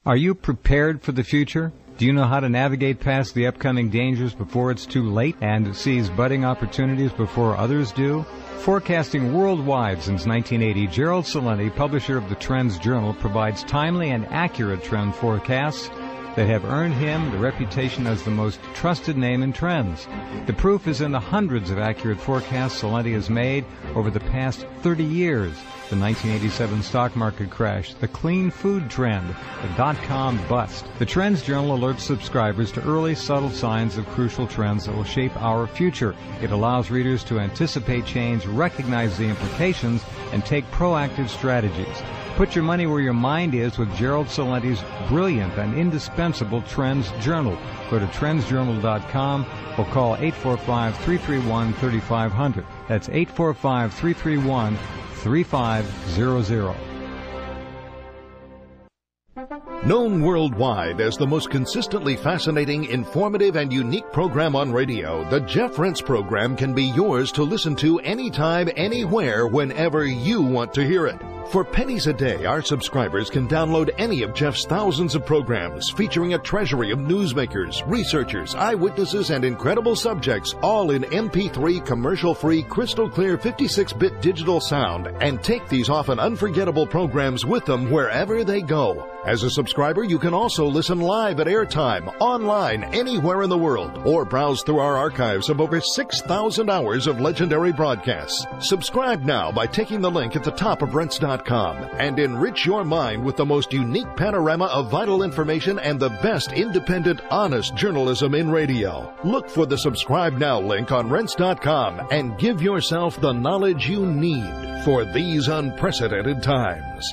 Speaker 15: Are you prepared for the future? Do you know how to navigate past the upcoming dangers before it's too late and seize budding opportunities before others do? Forecasting worldwide since 1980, Gerald Celente, publisher of the Trends Journal, provides timely and accurate trend forecasts that have earned him the reputation as the most trusted name in trends. The proof is in the hundreds of accurate forecasts Salenti has made over the past 30 years. The 1987 stock market crash, the clean food trend, the dot-com bust. The Trends Journal alerts subscribers to early, subtle signs of crucial trends that will shape our future. It allows readers to anticipate change, recognize the implications, and take proactive strategies. Put your money where your mind is with Gerald Salenti's brilliant and indispensable Trends Journal. Go to trendsjournal.com or call 845-331-3500. That's 845-331-3500.
Speaker 13: Known worldwide as the most consistently fascinating, informative, and unique program on radio, the Jeff Rense program can be yours to listen to anytime, anywhere, whenever you want to hear it. For pennies a day, our subscribers can download any of Jeff's thousands of programs featuring a treasury of newsmakers, researchers, eyewitnesses, and incredible subjects, all in MP3 commercial-free, crystal-clear 56-bit digital sound, and take these often unforgettable programs with them wherever they go. As a subscriber, you can also listen live at airtime, online, anywhere in the world, or browse through our archives of over 6,000 hours of legendary broadcasts. Subscribe now by taking the link at the top of Rense.com and enrich your mind with the most unique panorama of vital information and the best independent, honest journalism in radio. Look for the Subscribe Now link on Rense.com and give yourself the knowledge you need for these unprecedented times.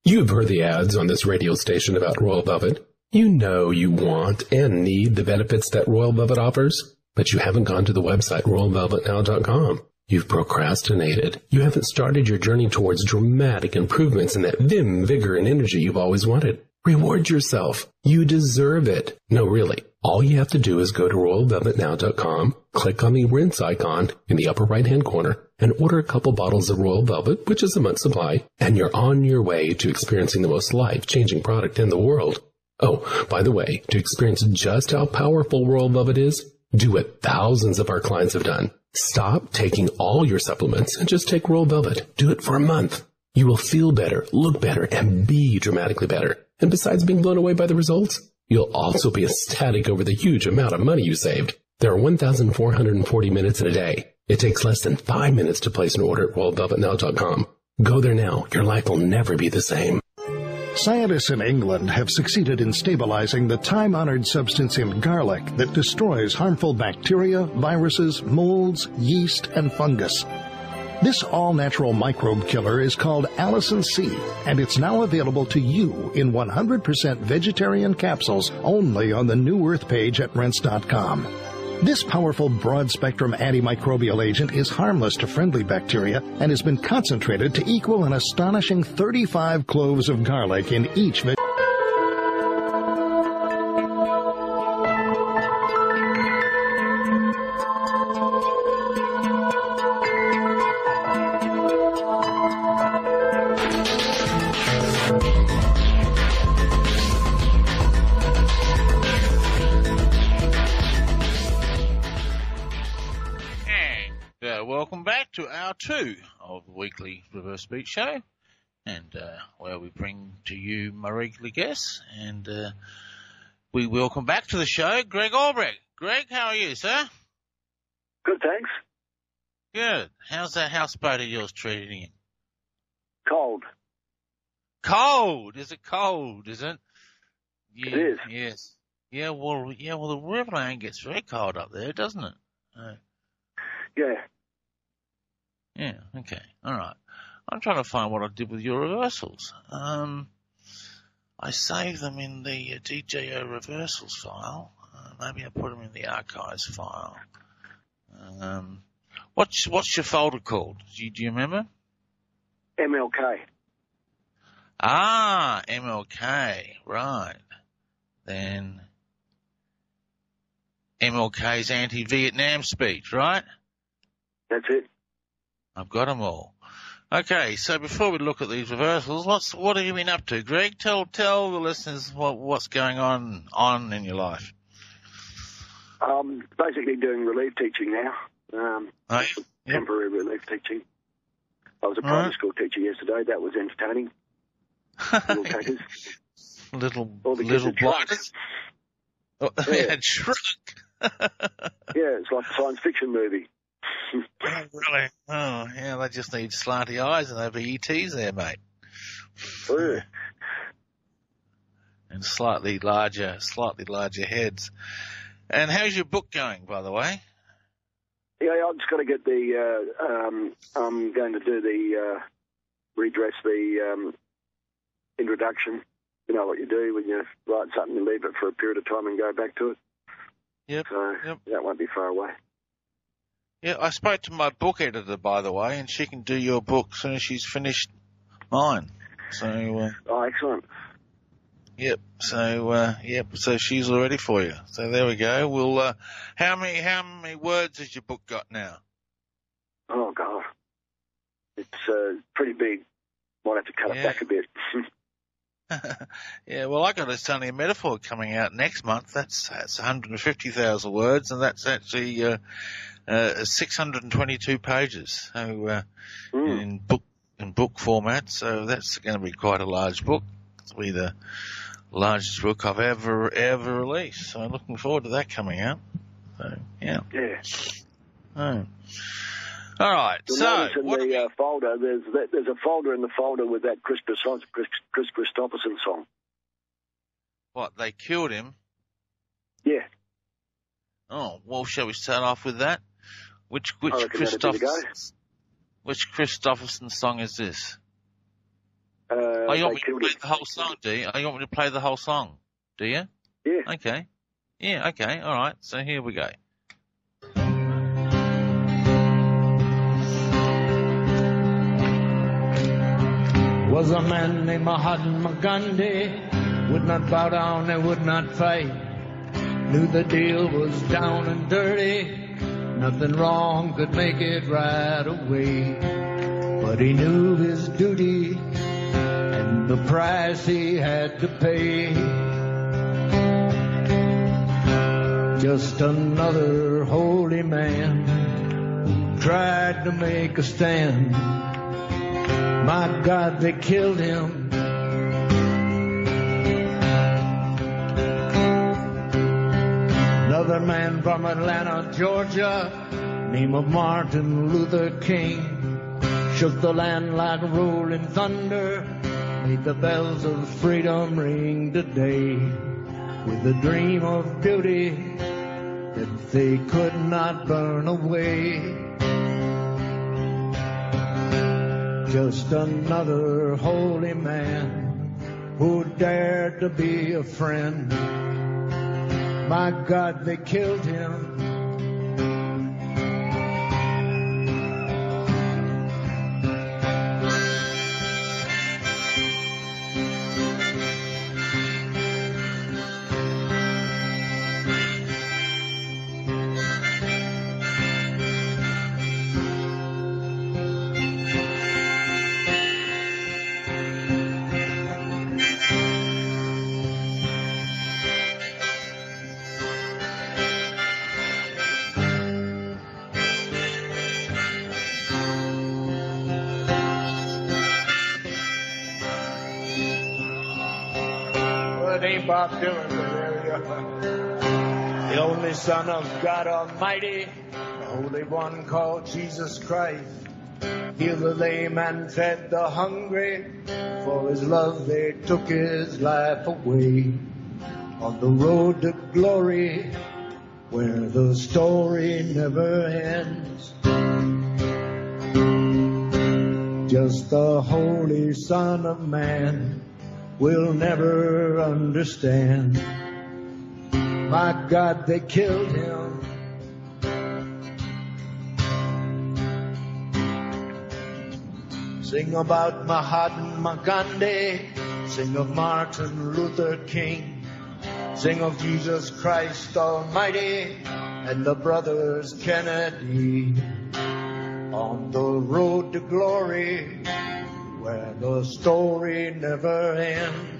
Speaker 5: You've heard the ads on this radio station about Royal Velvet. You know you want and need the benefits that Royal Velvet offers, but you haven't gone to the website RoyalVelvetNow.com. You've procrastinated. You haven't started your journey towards dramatic improvements in that vim, vigor, and energy you've always wanted. Reward yourself. You deserve it. No, really. All you have to do is go to RoyalVelvetNow.com, click on the rinse icon in the upper right-hand corner, and order a couple bottles of Royal Velvet, which is a month's supply, and you're on your way to experiencing the most life-changing product in the world. Oh, by the way, to experience just how powerful Royal Velvet is, do what thousands of our clients have done. Stop taking all your supplements and just take Royal Velvet. Do it for a month. You will feel better, look better, and be dramatically better. And besides being blown away by the results, you'll also be ecstatic over the huge amount of money you saved. There are 1,440 minutes in a day. It takes less than 5 minutes to place an order at RoyalVelvetNow.com. Go there now. Your life will never be the same.
Speaker 14: Scientists in England have succeeded in stabilizing the time-honored substance in garlic that destroys harmful bacteria, viruses, molds, yeast, and fungus. This all-natural microbe killer is called Allicin C, and it's now available to you in 100% vegetarian capsules only on the New Earth page at Rense.com. This powerful broad-spectrum antimicrobial agent is harmless to friendly bacteria and has been concentrated to equal an astonishing 35 cloves of garlic in each
Speaker 1: Welcome back to hour 2 of the weekly Reverse Speech Show, and where we bring to you my regular guests, and we welcome back to the show Greg Albrecht. Greg, how are you, sir?
Speaker 16: Good, thanks.
Speaker 1: Good. How's that houseboat of yours treating you?
Speaker 16: Cold.
Speaker 1: Cold? Is it cold, is it? Yeah,
Speaker 16: it is.
Speaker 1: Yes. Yeah, well, the Riverland gets very cold up there, doesn't it?
Speaker 16: Yeah.
Speaker 1: Yeah, okay. All right. I'm trying to find what I did with your reversals. I saved them in the DJO reversals file. Maybe I put them in the archives file. What's your folder called? Do you remember?
Speaker 16: MLK.
Speaker 1: Ah, MLK. Right. Then MLK's anti-Vietnam speech, right?
Speaker 16: That's it.
Speaker 1: I've got them all. Okay, so before we look at these reversals, what have you been up to, Greg? Tell the listeners what's going on in your life.
Speaker 16: Basically doing relief teaching now. Temporary relief teaching. I was a primary school teacher yesterday. That was entertaining.
Speaker 1: little
Speaker 16: because
Speaker 1: blighters. Oh,
Speaker 16: Yeah.
Speaker 1: it shrunk.
Speaker 16: Yeah, it's like a science fiction movie.
Speaker 1: Oh, really? Oh, yeah, they just need slanty eyes and they'll be ETs there, mate.
Speaker 16: Oh, yeah.
Speaker 1: And slightly larger heads. And how's your book going, by the way?
Speaker 16: Yeah, I've just got to get I'm going to do redress the introduction. You know what you do when you write something, you leave it for a period of time and go back to it.
Speaker 1: Yep.
Speaker 16: So that won't be far away.
Speaker 1: Yeah, I spoke to my book editor, by the way, and she can do your book as soon as she's finished mine. So.
Speaker 16: Oh, excellent.
Speaker 1: Yep. So she's all ready for you. So there we go. We'll. How many words has your book got now?
Speaker 16: Oh God, it's pretty big. Might have to cut it back a bit.
Speaker 1: Yeah, well, I got a Sunny Metaphor coming out next month. That's 150,000 words, and that's actually 622 pages. So in book format. So that's going to be quite a large book. It'll be the largest book I've ever released. So I'm looking forward to that coming out. So yeah.
Speaker 16: Yeah.
Speaker 1: Oh. All right. So
Speaker 16: in the folder, there's a folder in the folder with that Chris Christopherson song.
Speaker 1: What, they killed him?
Speaker 16: Yeah.
Speaker 1: Oh, well, shall we start off with that? Which Christopherson song is this? Oh, you want me to play the whole song, do you? Oh, you want me to play the whole song, do you?
Speaker 16: Yeah.
Speaker 1: Okay. Yeah, okay, all right. So here we go.
Speaker 17: Was a man named Mahatma Gandhi, would not bow down and would not fight. Knew the deal was down and dirty, nothing wrong could make it right away. But he knew his duty and the price he had to pay. Just another holy man who tried to make a stand. My God, they killed him. Another man from Atlanta, Georgia, name of Martin Luther King, shook the land like rolling thunder, made the bells of freedom ring today, with a dream of beauty that they could not burn away. Just another holy man who dared to be a friend. My God, they killed him. Bob Dylan, the only Son of God Almighty, the Holy One called Jesus Christ, healed the lame and fed the hungry, for his love they took his life away. On the road to glory, where the story never ends, just the Holy Son of Man will never understand. My God, they killed him. Sing about Mahatma Gandhi, sing of Martin Luther King, sing of Jesus Christ Almighty and the brothers Kennedy. On the road to glory, where the story never ends.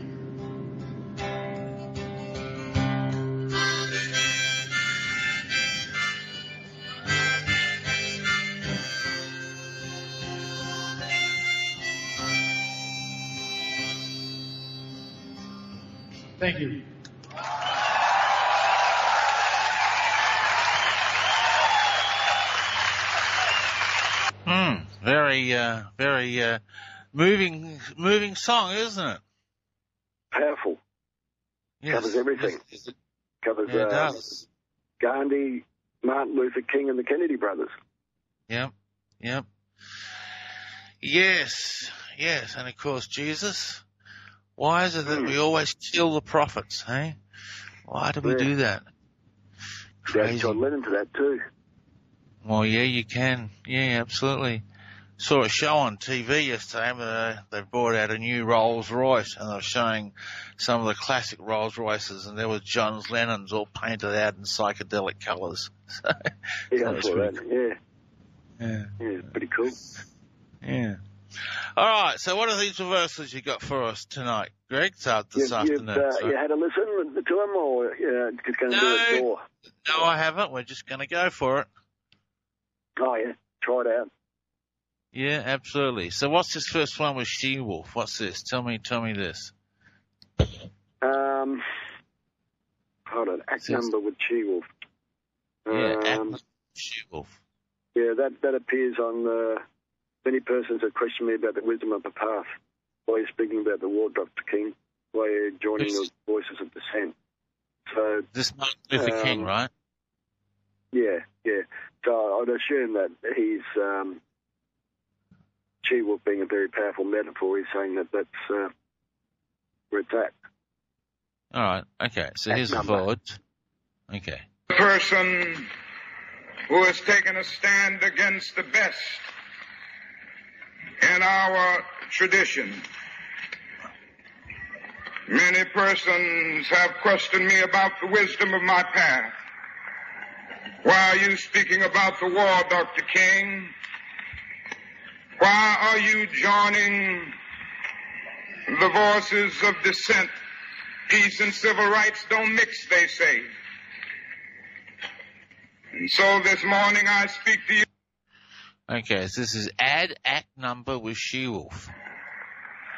Speaker 18: Thank you.
Speaker 1: Very moving song, isn't it?
Speaker 16: Powerful.
Speaker 1: Yes.
Speaker 16: Covers everything. Covers
Speaker 1: Yeah, it does.
Speaker 16: Gandhi, Martin Luther King, and the Kennedy brothers.
Speaker 1: Yep. Yes, and of course Jesus. Why is it that we always kill the prophets, hey? Why do we do that? Crazy.
Speaker 16: John Lennon to that too.
Speaker 1: Well, yeah, you can. Yeah, absolutely. Saw a show on TV yesterday where they brought out a new Rolls Royce and they were showing some of the classic Rolls Royces and there was John Lennon's all painted out in psychedelic colours.
Speaker 16: Yeah, I saw that.
Speaker 1: Yeah,
Speaker 16: pretty cool.
Speaker 1: Yeah. All right, so what are these reversals you got for us tonight, Greg? This afternoon.
Speaker 16: You had a listen to them or just going to do a tour?
Speaker 1: No, I haven't. We're just going to go for it.
Speaker 16: Oh, yeah. Try it out.
Speaker 1: Yeah, absolutely. So what's this first one with She-Wolf? What's this? Tell me this.
Speaker 16: Hold on. Act number with She-Wolf.
Speaker 1: Act number with She-Wolf.
Speaker 16: Yeah, that appears on many persons have questioned me about the wisdom of the path. Why you're speaking about the war, Dr. King. Why you're joining the voices of dissent. So
Speaker 1: this Martin Luther King, right?
Speaker 16: Yeah. So I'd assume that he's She-Wolf being a very powerful metaphor. He's saying that's where it's at.
Speaker 1: All right. Okay. So here's the forward. Okay.
Speaker 19: The person who has taken a stand against the best in our tradition. Many persons have questioned me about the wisdom of my path. Why are you speaking about the war, Dr. King? Why are you joining the voices of dissent? Peace and civil rights don't mix, they say. And so this morning I speak to you.
Speaker 1: Okay, so this is add act number with She-Wolf.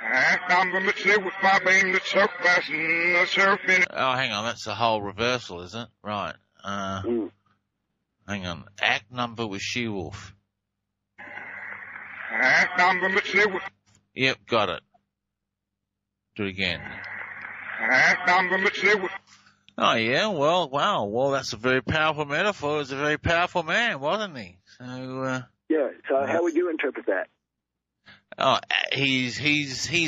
Speaker 19: Act number with my name, the surf and the surfing.
Speaker 1: Oh, hang on, that's the whole reversal, isn't it? Right. Hang on. Act number with She-Wolf.
Speaker 19: Act number with She-Wolf.
Speaker 1: Yep, got it. Do it again.
Speaker 19: Act number with She-Wolf.
Speaker 1: Oh, yeah, well, wow. Well, that's a very powerful metaphor. He was a very powerful man, wasn't he? So,
Speaker 16: yeah, so how would you interpret that?
Speaker 1: Oh, he's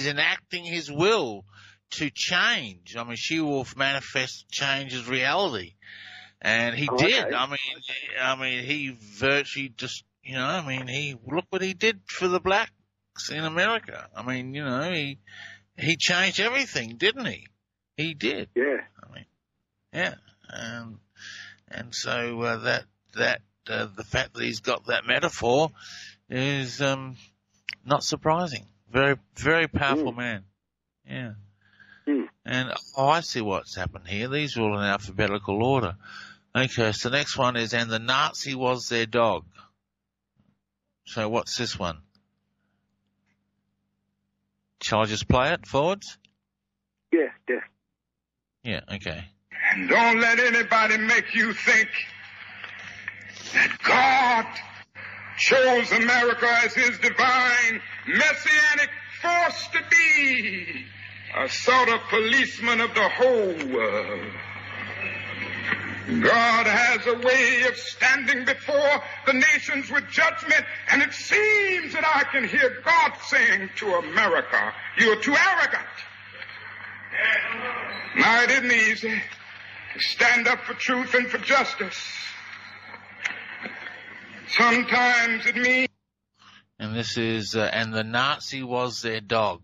Speaker 1: enacting his will to change. I mean, She-Wolf manifests changes reality. And he did. Okay. I mean, he virtually just, look what he did for the blacks in America. I mean, he changed everything, didn't he? He did.
Speaker 16: Yeah.
Speaker 1: Yeah. And so, the fact that he's got that metaphor is, not surprising. Very, very powerful man. Yeah. And, I see what's happened here. These are all in alphabetical order. Okay, so the next one is, and the Nazi was their dog. So what's this one? Shall I just play it forwards?
Speaker 16: Yeah.
Speaker 1: Yeah, okay.
Speaker 19: And don't let anybody make you think that God chose America as his divine messianic force to be a sort of policeman of the whole world. God has a way of standing before the nations with judgment, and it seems that I can hear God saying to America, you're too arrogant. Now, it isn't easy to stand up for truth and for justice. Sometimes it means...
Speaker 1: And this is, and the Nazi was their dog.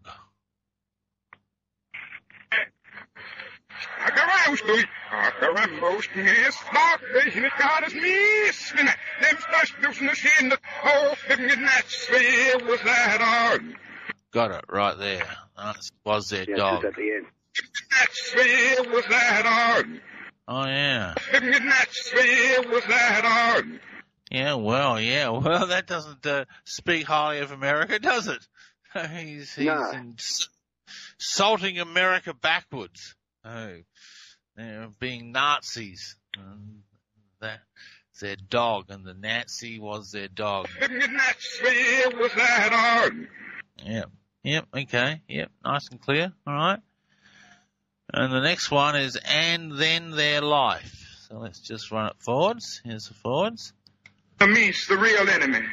Speaker 1: Got it right there. That was their dog.
Speaker 16: At the end.
Speaker 1: Oh, yeah. Yeah, well, that doesn't speak highly of America, does it? He's insulting America backwards. Oh, they're being Nazis. That's their dog, and the Nazi was their dog.
Speaker 19: Nazi was that dog.
Speaker 1: Yep, okay, yep, nice and clear, alright. And the next one is, and then their life. So let's just run it forwards. Here's the forwards.
Speaker 19: The real enemy.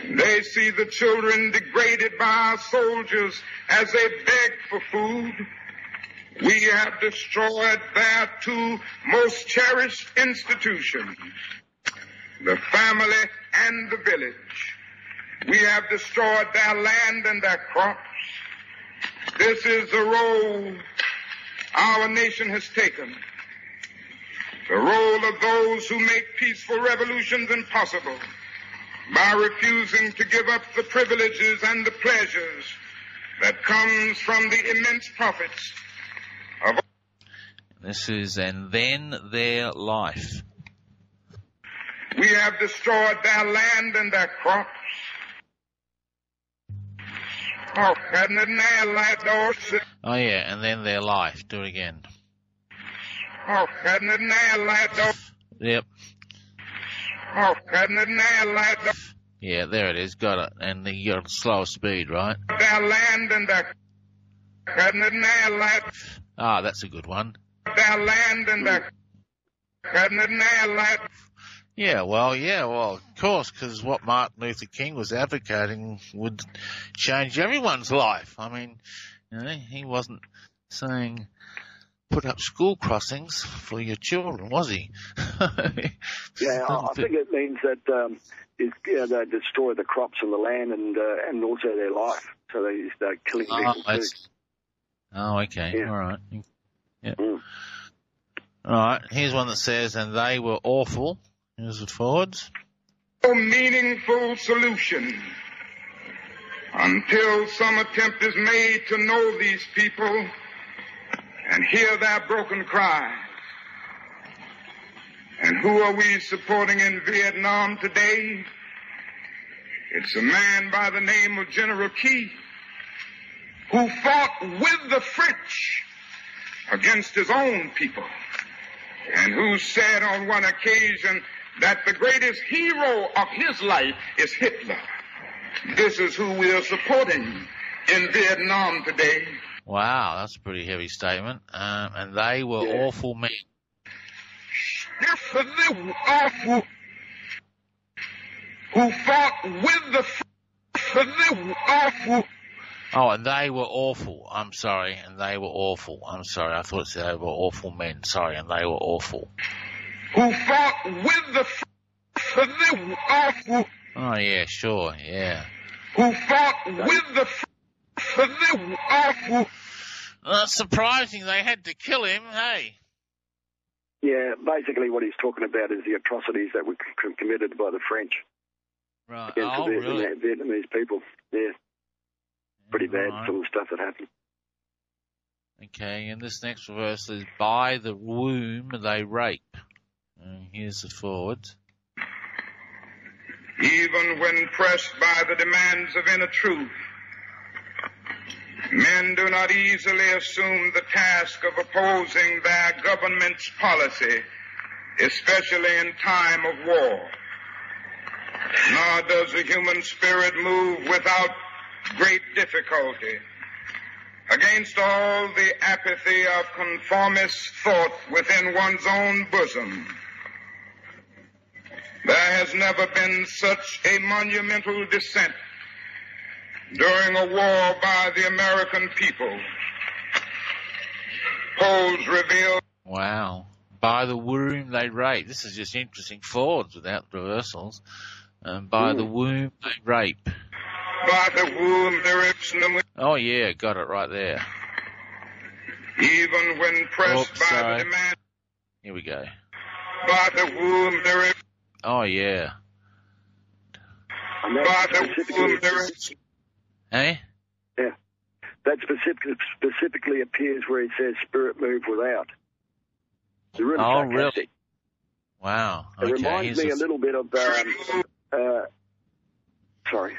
Speaker 19: They see the children degraded by our soldiers as they beg for food. We have destroyed their two most cherished institutions, the family and the village. We have destroyed their land and their crops. This is the role our nation has taken. The role of those who make peaceful revolutions impossible by refusing to give up the privileges and the pleasures that comes from the immense profits of.
Speaker 1: This is, and then their life.
Speaker 19: We have destroyed their land and their crops. Oh
Speaker 1: yeah, and then their life. Do it again. Yep. Yeah, there it is. Got it. And you got slower speed, right?
Speaker 19: Their land and their.
Speaker 1: Ah, that's a good one.
Speaker 19: Their land and their.
Speaker 1: Yeah, well, of course, because what Martin Luther King was advocating would change everyone's life. I mean, you know, he wasn't saying put up school crossings for your children, was he?
Speaker 16: Yeah, I think it means that they destroy the crops and the land and also their life. So they start killing people too.
Speaker 1: Oh, okay. Yeah. All right. Yeah.
Speaker 16: Mm.
Speaker 1: All right. Here's one that says, and they were awful. Here's the forwards.
Speaker 19: No meaningful solution until some attempt is made to know these people and hear their broken cries. And who are we supporting in Vietnam today? It's a man by the name of General Key, who fought with the French against his own people, and who said on one occasion that the greatest hero of his life is Hitler. This is who we are supporting in Vietnam today.
Speaker 1: Wow, that's a pretty heavy statement. And they were awful men.
Speaker 19: They were awful. Who fought with the they were awful.
Speaker 1: Oh, and they were awful. I'm sorry, and they were awful. I'm sorry, I thought it said they were awful men. Sorry, and they were awful.
Speaker 19: Who fought with the they were awful.
Speaker 1: Oh, yeah, sure, yeah.
Speaker 19: Who fought with the they were awful.
Speaker 1: That's surprising they had to kill him, hey?
Speaker 16: Yeah, basically what he's talking about is the atrocities that were committed by the French against the Vietnamese people. Yeah. Pretty bad, some of the stuff that happened.
Speaker 1: Okay, and this next verse is, by the womb they rape. And here's the forwards.
Speaker 19: Even when pressed by the demands of inner truth, men do not easily assume the task of opposing their government's policy, especially in time of war. Nor does the human spirit move without great difficulty against all the apathy of conformist thought within one's own bosom. There has never been such a monumental dissent during a war by the American people. Polls reveal.
Speaker 1: Wow. By the womb they rape. This is just interesting forwards without reversals. By the womb they rape.
Speaker 19: By the womb there is no.
Speaker 1: Oh yeah, got it right there.
Speaker 19: Even when pressed by the demand.
Speaker 1: Here we go.
Speaker 19: By the womb there is.
Speaker 1: Oh yeah.
Speaker 19: By the womb there is.
Speaker 1: Eh?
Speaker 16: Yeah. That specifically appears where he says spirit move without. It's really sarcastic.
Speaker 1: Really? Wow. Okay.
Speaker 16: It reminds me a little bit of, sorry.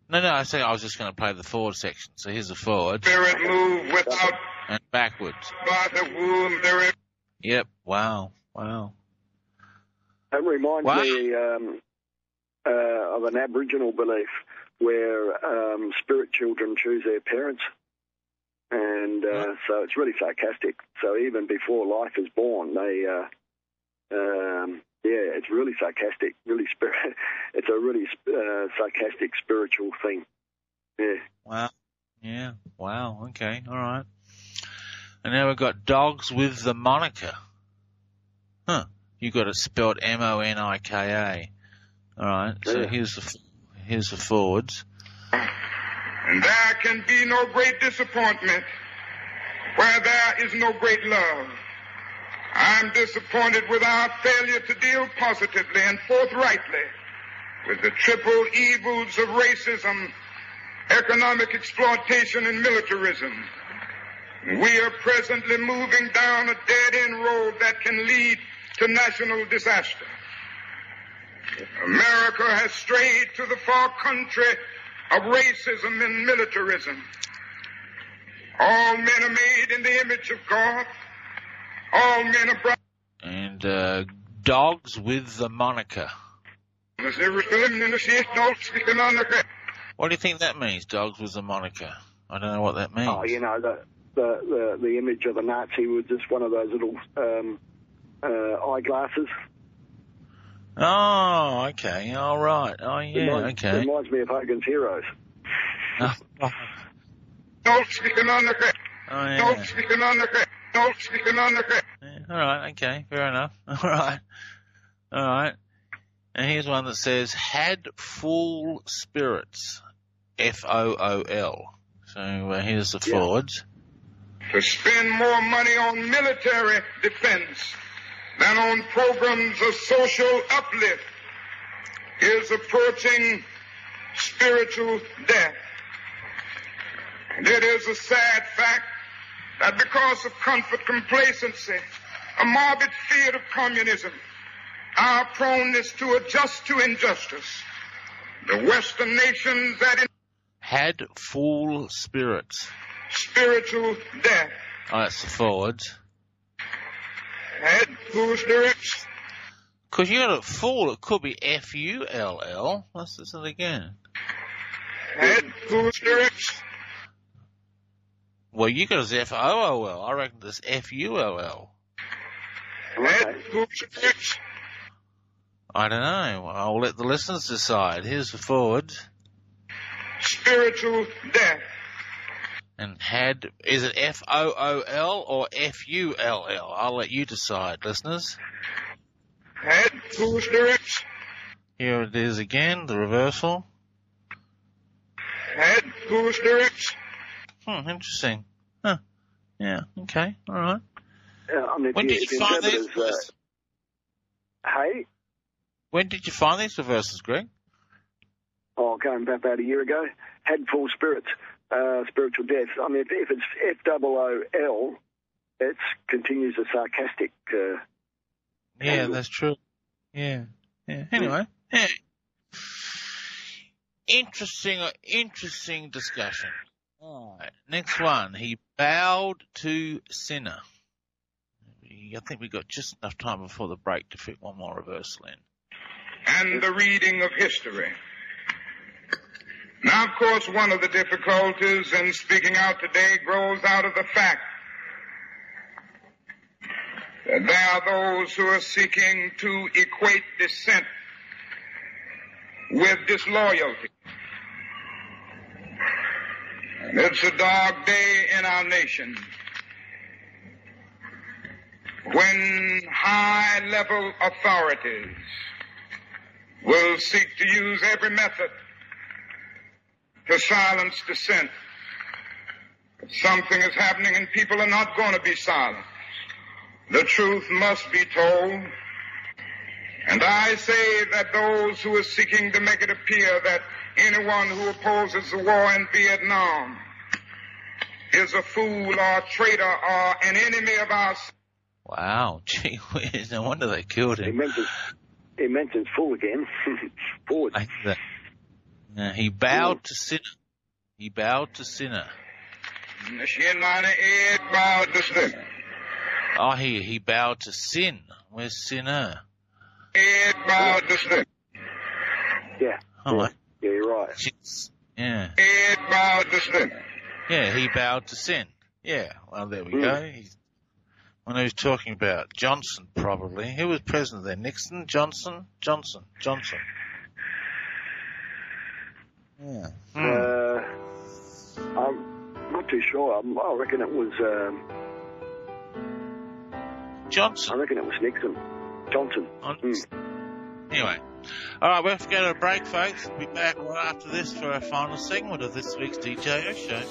Speaker 1: No, I was just going to play the forward section. So here's the forward.
Speaker 19: Spirit move without.
Speaker 1: Backwards.
Speaker 19: By the womb there is.
Speaker 1: Yep. Wow. Wow.
Speaker 16: That reminds me of an Aboriginal belief where spirit children choose their parents. And so it's really sarcastic. So even before life is born, they, it's really sarcastic. It's a really sarcastic spiritual thing. Yeah.
Speaker 1: Wow. Yeah. Wow. Okay. All right. And now we've got dogs with the moniker. Huh. You got it spelled M-O-N-I-K-A. All right. So here's the forwards.
Speaker 19: And there can be no great disappointment where there is no great love. I'm disappointed with our failure to deal positively and forthrightly with the triple evils of racism, economic exploitation, and militarism. We are presently moving down a dead-end road that can lead to national disaster. America has strayed to the far country of racism and militarism. All men are made in the image of God. All men are brothers.
Speaker 1: And dogs with the moniker. What do you think that means, dogs with the moniker? I don't know what that means.
Speaker 16: Oh, you know, the image of a Nazi with just one of those little eyeglasses.
Speaker 1: Oh, okay. All right. Oh, yeah, okay.
Speaker 16: Reminds me of Hogan's Heroes.
Speaker 1: Oh,
Speaker 19: Don't speak on the credit.
Speaker 1: oh, yeah.
Speaker 19: Don't speak on the credit. Don't speak on the credit.
Speaker 1: Yeah, all right, okay, fair enough. All right. All right. And here's one that says, had full spirits. F-O-O-L. So here's the forwards.
Speaker 19: To spend more money on military defense than on programs of social uplift is approaching spiritual death. And it is a sad fact that because of comfort, complacency, a morbid fear of communism, our proneness to adjust to injustice, the Western nations that
Speaker 1: had full spirits.
Speaker 19: Spiritual death.
Speaker 1: Oh, that's the forwards.
Speaker 19: Had full spirits.
Speaker 1: Because you got a full, it could be F-U-L-L. Let's listen again.
Speaker 19: Had full spirits.
Speaker 1: Well, you got as F-O-O-L. I reckon there's F-U-L-L.
Speaker 19: Had full spirits.
Speaker 1: I don't know. I'll let the listeners decide. Here's the forwards.
Speaker 19: Spiritual death.
Speaker 1: And had, is it F-O-O-L or F-U-L-L? I'll let you decide, listeners.
Speaker 19: Had full spirits.
Speaker 1: Here it is again, the reversal.
Speaker 19: Had full spirits.
Speaker 1: Interesting. Huh. Yeah, okay, all right.
Speaker 16: I mean,
Speaker 1: when did you find these reversals?
Speaker 16: Hey?
Speaker 1: When did you find these reversals, Greg?
Speaker 16: Oh, going back about a year ago. Had full spirits, spiritual death. I mean, if it's F-O-O-L, it continues a sarcastic...
Speaker 1: yeah, angle. That's true. Yeah. Anyway, yeah. Interesting discussion. All right, next one. He bowed to sinner. I think we got just enough time before the break to fit one more reversal in.
Speaker 19: And the reading of history. Now, of course, one of the difficulties in speaking out today grows out of the fact that there are those who are seeking to equate dissent with disloyalty. And it's a dark day in our nation when high-level authorities will seek to use every method to silence dissent. But something is happening and people are not going to be silenced. The truth must be told. And I say that those who are seeking to make it appear that anyone who opposes the war in Vietnam is a fool or a traitor or an enemy of ours.
Speaker 1: Wow, gee whiz, no wonder they killed him.
Speaker 16: He mentions fool again. Forward.
Speaker 1: He bowed to sinner. He bowed to sinner. Oh, he bowed to sin. Where's sinner?
Speaker 16: Yeah.
Speaker 1: Oh,
Speaker 16: Yeah, you're right.
Speaker 1: Yeah. Yeah, he bowed to sin. Yeah, well, there we go. When he was talking about Johnson, probably. Who was president then? Nixon? Johnson? Johnson. Yeah.
Speaker 16: I'm not too sure. I reckon it was...
Speaker 1: Johnson.
Speaker 16: I reckon it was Nixon. Johnson.
Speaker 1: Anyway. All right, we have to go to a break, folks. We'll be back right after this for our final segment of this week's DJO show.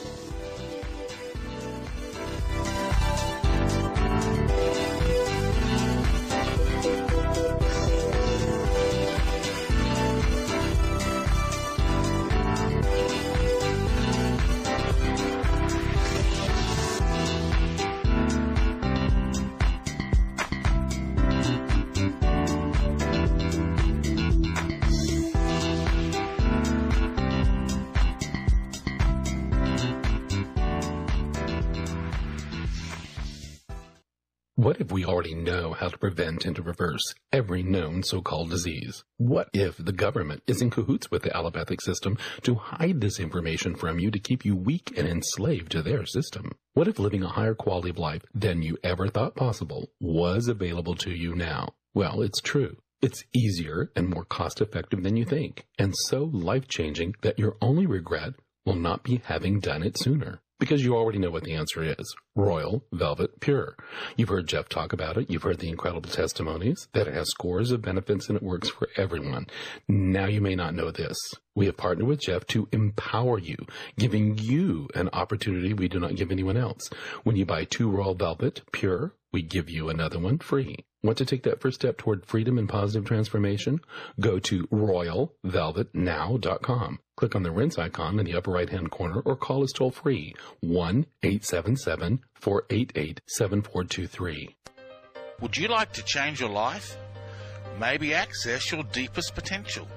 Speaker 5: What if we already know how to prevent and to reverse every known so-called disease? What if the government is in cahoots with the allopathic system to hide this information from you to keep you weak and enslaved to their system? What if living a higher quality of life than you ever thought possible was available to you now? Well, it's true. It's easier and more cost-effective than you think, and so life-changing that your only regret will not be having done it sooner. Because you already know what the answer is. Royal Velvet Pure. You've heard Jeff talk about it. You've heard the incredible testimonies that it has scores of benefits and it works for everyone. Now you may not know this. We have partnered with Jeff to empower you, giving you an opportunity we do not give anyone else. When you buy 2 Royal Velvet Pure, we give you another one free. Want to take that first step toward freedom and positive transformation? Go to royalvelvetnow.com. Click on the rinse icon in the upper right-hand corner or call us toll-free, 1-877-488-7423.
Speaker 1: Would you like to change your life? Maybe access your deepest potential?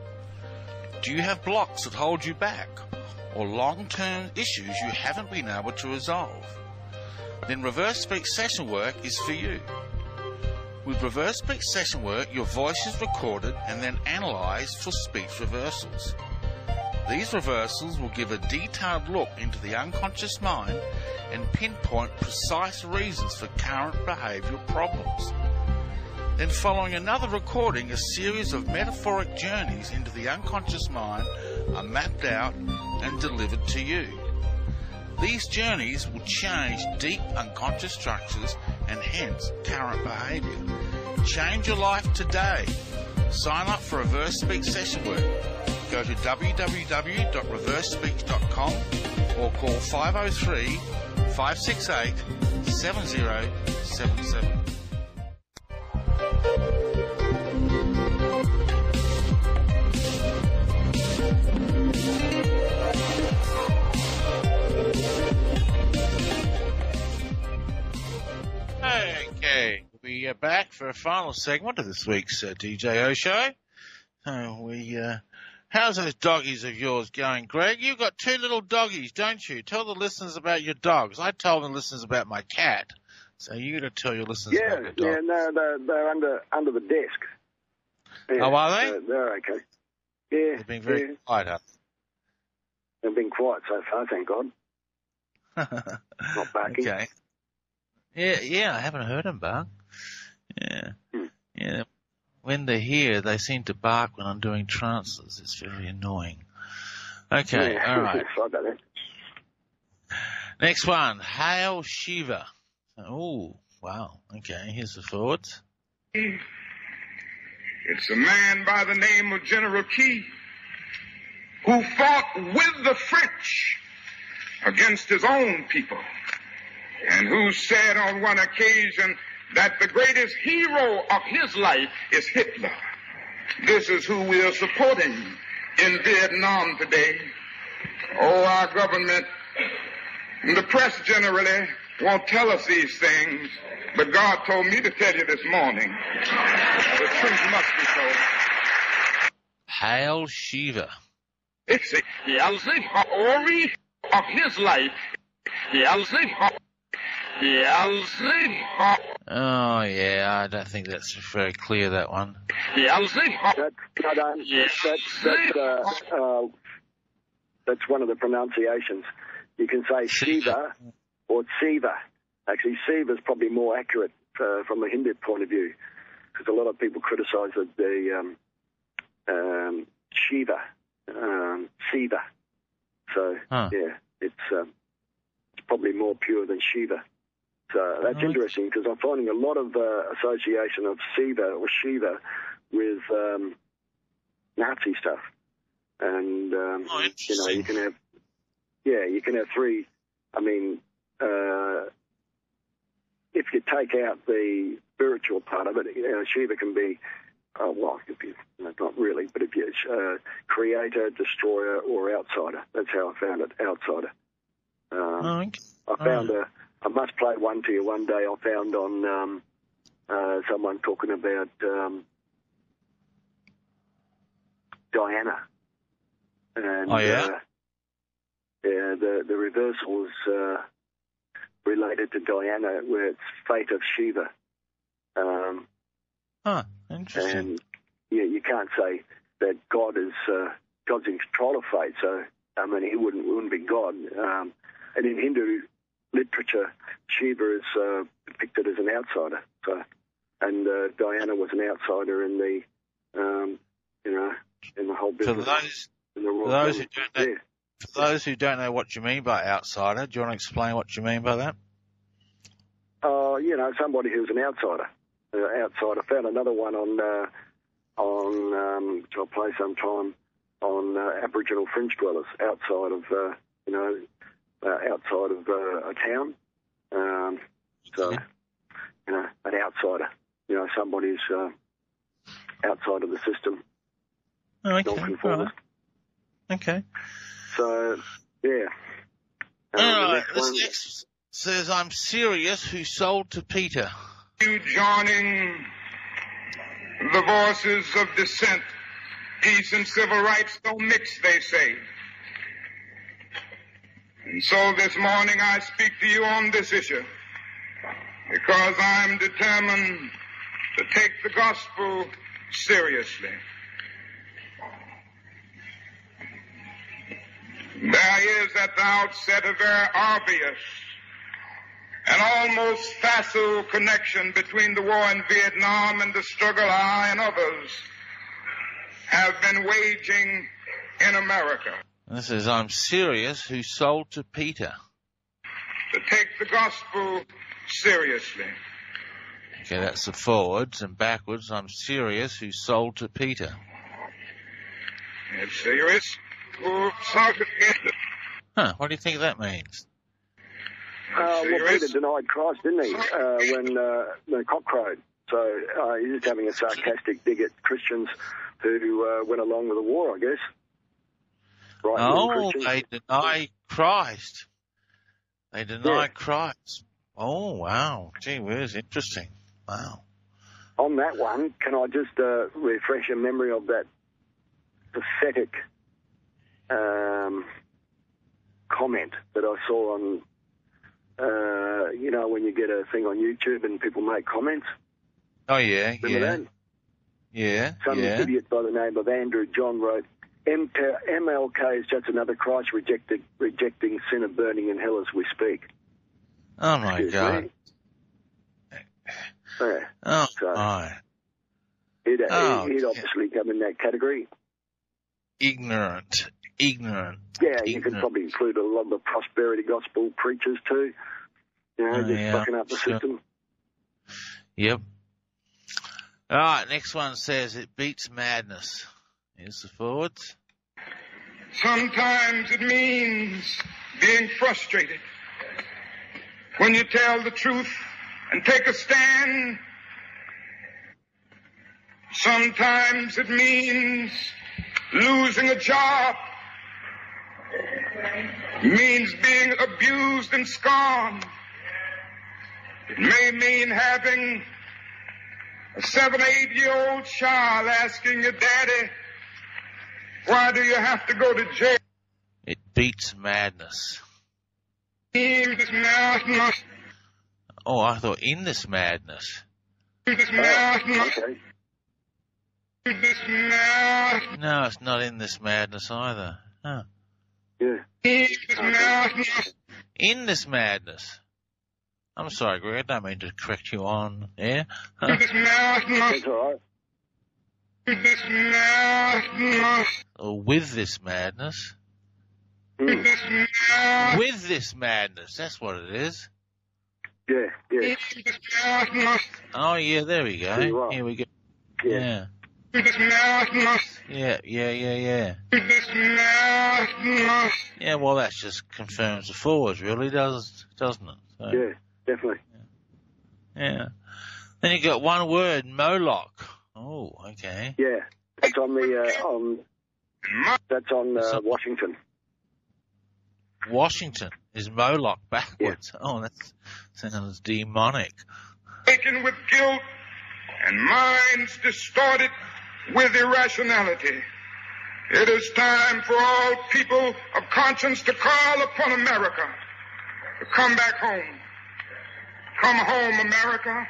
Speaker 1: Do you have blocks that hold you back? Or long-term issues you haven't been able to resolve? Then Reverse Speech Session Work is for you. With Reverse Speech Session Work, your voice is recorded and then analysed for speech reversals. These reversals will give a detailed look into the unconscious mind and pinpoint precise reasons for current behavioural problems. Then following another recording, a series of metaphoric journeys into the unconscious mind are mapped out and delivered to you. These journeys will change deep unconscious structures and hence current behaviour. Change your life today. Sign up for Reverse Speech Session Work. Go to www.reversespeech.com or call 503-568-7077. Okay, we are back for a final segment of this week's DJO show. How's those doggies of yours going, Greg? You've got 2 little doggies, don't you? Tell the listeners about your dogs. I told the listeners about my cat, so you got to tell your listeners about your dogs.
Speaker 16: Yeah, no, they're under the desk. Yeah,
Speaker 1: oh, are they?
Speaker 16: They're okay. Yeah,
Speaker 1: they've been very quiet, huh?
Speaker 16: They've been quiet so far, thank God. Not barking.
Speaker 1: Okay. Yeah, I haven't heard them bark. Yeah. Yeah. When they're here, they seem to bark when I'm doing trances. It's very annoying. Okay,
Speaker 16: yeah.
Speaker 1: All right.
Speaker 16: Sorry about that.
Speaker 1: Next one, Hail Shiva. Oh, wow. Okay, here's the thoughts.
Speaker 19: It's a man by the name of General Key who fought with the French against his own people, and who said on one occasion that the greatest hero of his life is Hitler. This is who we are supporting in Vietnam today. Oh, our government and the press generally won't tell us these things, but God told me to tell you this morning. The truth must be told.
Speaker 1: Hail Shiva.
Speaker 19: It's the story of his life
Speaker 1: Oh, yeah, I don't think that's very clear, that one.
Speaker 16: That's one of the pronunciations. You can say Shiva or Siva. Actually, Siva is probably more accurate from a Hindu point of view, because a lot of people criticise the Shiva, Siva. So, yeah, it's probably more pure than Shiva. So that's interesting, because I'm finding a lot of association of Siva or Shiva with Nazi stuff. And, you know, you can have three. I mean, if you take out the spiritual part of it, you know, Shiva can be, well, if you, not really, but if you creator, destroyer, or outsider. That's how I found it, outsider. I found I must play one to you one day. I found on someone talking about Diana. And, yeah, the reversal is related to Diana, where it's fate of Shiva.
Speaker 1: Interesting.
Speaker 16: And yeah, you can't say that God is God's in control of fate. So I mean, he wouldn't be God. And in Hindu literature, Shiva is depicted as an outsider. So, and Diana was an outsider in the you know, in the whole business. For
Speaker 1: those who don't know what you mean by outsider, do you want to explain what you mean by that?
Speaker 16: You know, somebody who's an outsider. Outside. I found another one on which I'll play sometime, on Aboriginal fringe dwellers outside of you know, outside of a town. So you know, an outsider. You know, somebody who's outside of the system. Non-conformist.
Speaker 1: Okay.
Speaker 16: So, yeah.
Speaker 1: This next says, I'm serious, who sold to Peter.
Speaker 19: You joining the voices of dissent. Peace and civil rights don't mix, they say. And so this morning I speak to you on this issue because I'm determined to take the gospel seriously. There is at the outset a very obvious and almost facile connection between the war in Vietnam and the struggle I and others have been waging in America.
Speaker 1: This is, I'm serious, who sold to Peter.
Speaker 19: To take the gospel seriously.
Speaker 1: Okay, that's the forwards, and backwards, I'm serious, who sold to Peter.
Speaker 19: It's serious.
Speaker 1: What do you think that means?
Speaker 16: Well, Peter denied Christ, didn't he, when the cock crowed. So he's just having a sarcastic dig at Christians who went along with the war, I guess.
Speaker 1: Right, they deny Christ. They deny Christ. Oh, wow. Gee whiz, interesting. Wow.
Speaker 16: On that one, can I just refresh your memory of that pathetic comment that I saw on, you know, when you get a thing on YouTube and people make comments?
Speaker 1: Oh, yeah,
Speaker 16: Remember that?
Speaker 1: Yeah,
Speaker 16: Some idiot by the name of Andrew John wrote, MLK is just another Christ rejecting sinner burning in hell as we speak.
Speaker 1: Oh, my God.
Speaker 16: Yeah.
Speaker 1: Oh,
Speaker 16: so
Speaker 1: my.
Speaker 16: He'd obviously come in that category.
Speaker 1: Ignorant.
Speaker 16: Yeah, you could probably include a lot of the prosperity gospel preachers too. You know, just fucking up the system.
Speaker 1: Yep. All right, next one says, it beats madness. Here's the forwards.
Speaker 19: Sometimes it means being frustrated when you tell the truth and take a stand. Sometimes it means losing a job. It means being abused and scorned. It may mean having a 7 or 8 year old child asking your daddy, why do you have to go to jail?
Speaker 1: It beats madness.
Speaker 19: In this madness.
Speaker 1: Oh, I thought in this madness.
Speaker 19: In this madness. Okay. In this madness.
Speaker 1: No, it's not in this madness either. Huh.
Speaker 16: Yeah.
Speaker 19: In this madness.
Speaker 1: In this madness. I'm sorry, Greg, I don't mean to correct you on air. Huh?
Speaker 19: In this madness.
Speaker 16: That's all right.
Speaker 19: In this madness.
Speaker 1: Or with this madness.
Speaker 19: In this madness.
Speaker 1: With this madness, that's what it is.
Speaker 16: Yeah, yeah.
Speaker 19: In this madness.
Speaker 1: Oh, yeah, there we go.
Speaker 16: Right.
Speaker 1: Here we go.
Speaker 16: Yeah.
Speaker 1: Yeah.
Speaker 19: In this madness.
Speaker 1: Yeah.
Speaker 19: In this madness.
Speaker 1: Yeah, well, that just confirms the forwards, really, doesn't it? So,
Speaker 16: Yeah, definitely.
Speaker 1: yeah. Then you got one word, Moloch. Oh, okay.
Speaker 16: Yeah, that's on the that's on Washington.
Speaker 1: Washington is Moloch backwards. Yeah. Oh, that sounds demonic.
Speaker 19: Taken with guilt and minds distorted with irrationality. It is time for all people of conscience to call upon America to come back home. Come home, America.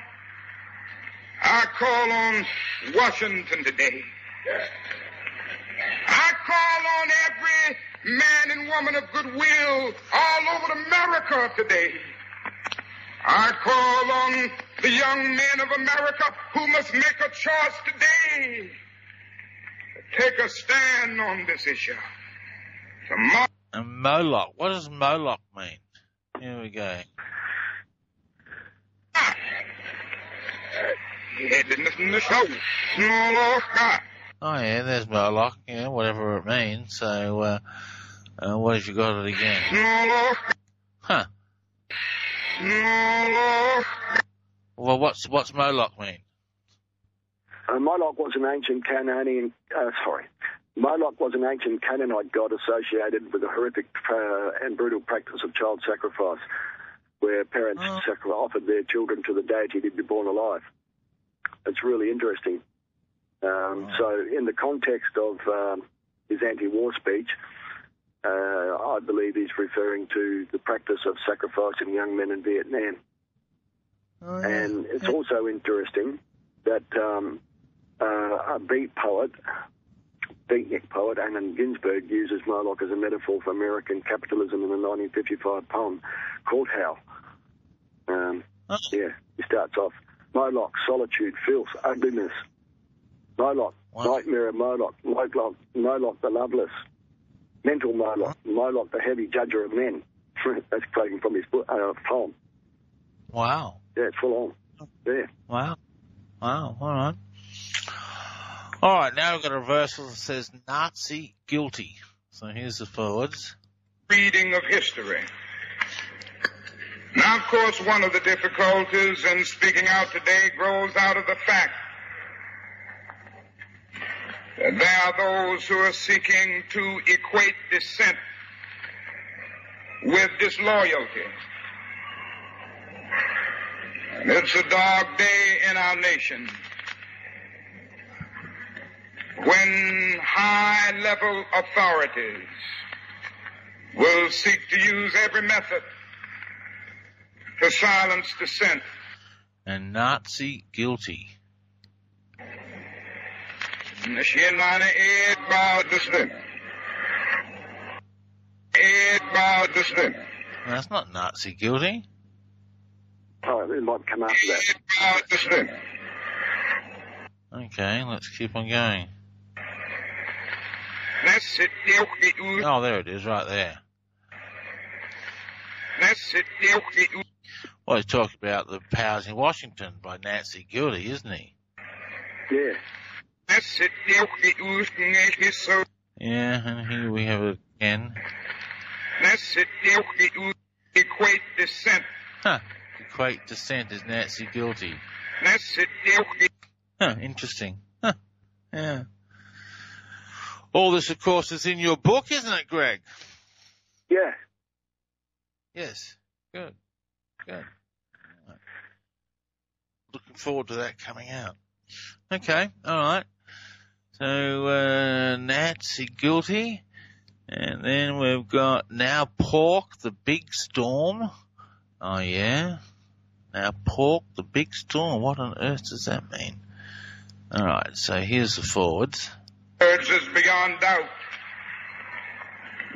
Speaker 19: I call on Washington today. I call on every man and woman of goodwill all over America today. I call on the young men of America who must make a choice today to take a stand on this issue.
Speaker 1: And Moloch. What does Moloch mean? Here we go. Oh, yeah, there's Moloch. Yeah, whatever it means. So, what have you got it again? Huh. Well, what's Moloch mean?
Speaker 16: Moloch was an ancient Moloch was an ancient Canaanite god associated with the horrific and brutal practice of child sacrifice, where parents offered their children to the deity to be born alive. It's really interesting. So in the context of his anti-war speech, I believe he's referring to the practice of sacrificing young men in Vietnam. Oh, yeah. And it's also interesting that a beatnik poet, Allen Ginsberg, uses Moloch as a metaphor for American capitalism in the 1955 poem called How. Yeah, he starts off, Moloch, solitude, filth, ugliness. Moloch, nightmare of Moloch, Moloch the loveless. Mental Moloch, Moloch the heavy judger of men. That's quoting from his poem.
Speaker 1: Wow.
Speaker 16: Yeah, it's full on. Yeah.
Speaker 1: Wow. All right. All right, now we've got a reversal that says Nazi guilty. So here's the forwards.
Speaker 19: Reading of history. Now, of course, one of the difficulties in speaking out today grows out of the fact that there are those who are seeking to equate dissent with disloyalty. And it's a dark day in our nation when high-level authorities will seek to use every method to silence dissent.
Speaker 1: And Nazi guilty. That's not Nazi guilty.
Speaker 16: Oh, it might come after that.
Speaker 1: Okay, let's keep on going. Oh, there it is, right there. Well, he's talking about the powers in Washington by Nancy Guilty, isn't he?
Speaker 16: Yeah.
Speaker 1: Yeah, and here we have it again.
Speaker 19: Equate dissent.
Speaker 1: Huh. Equate dissent is Nancy Guilty. Huh, interesting. Huh. Yeah. All this, of course, is in your book, isn't it, Greg?
Speaker 16: Yeah.
Speaker 1: Yes. Good. Right. Looking forward to that coming out. Okay. All right. So, Nancy guilty. And then we've got now pork, the big storm. Oh, yeah. Now pork, the big storm. What on earth does that mean? All right, so here's the forwards.
Speaker 19: Urge is beyond doubt.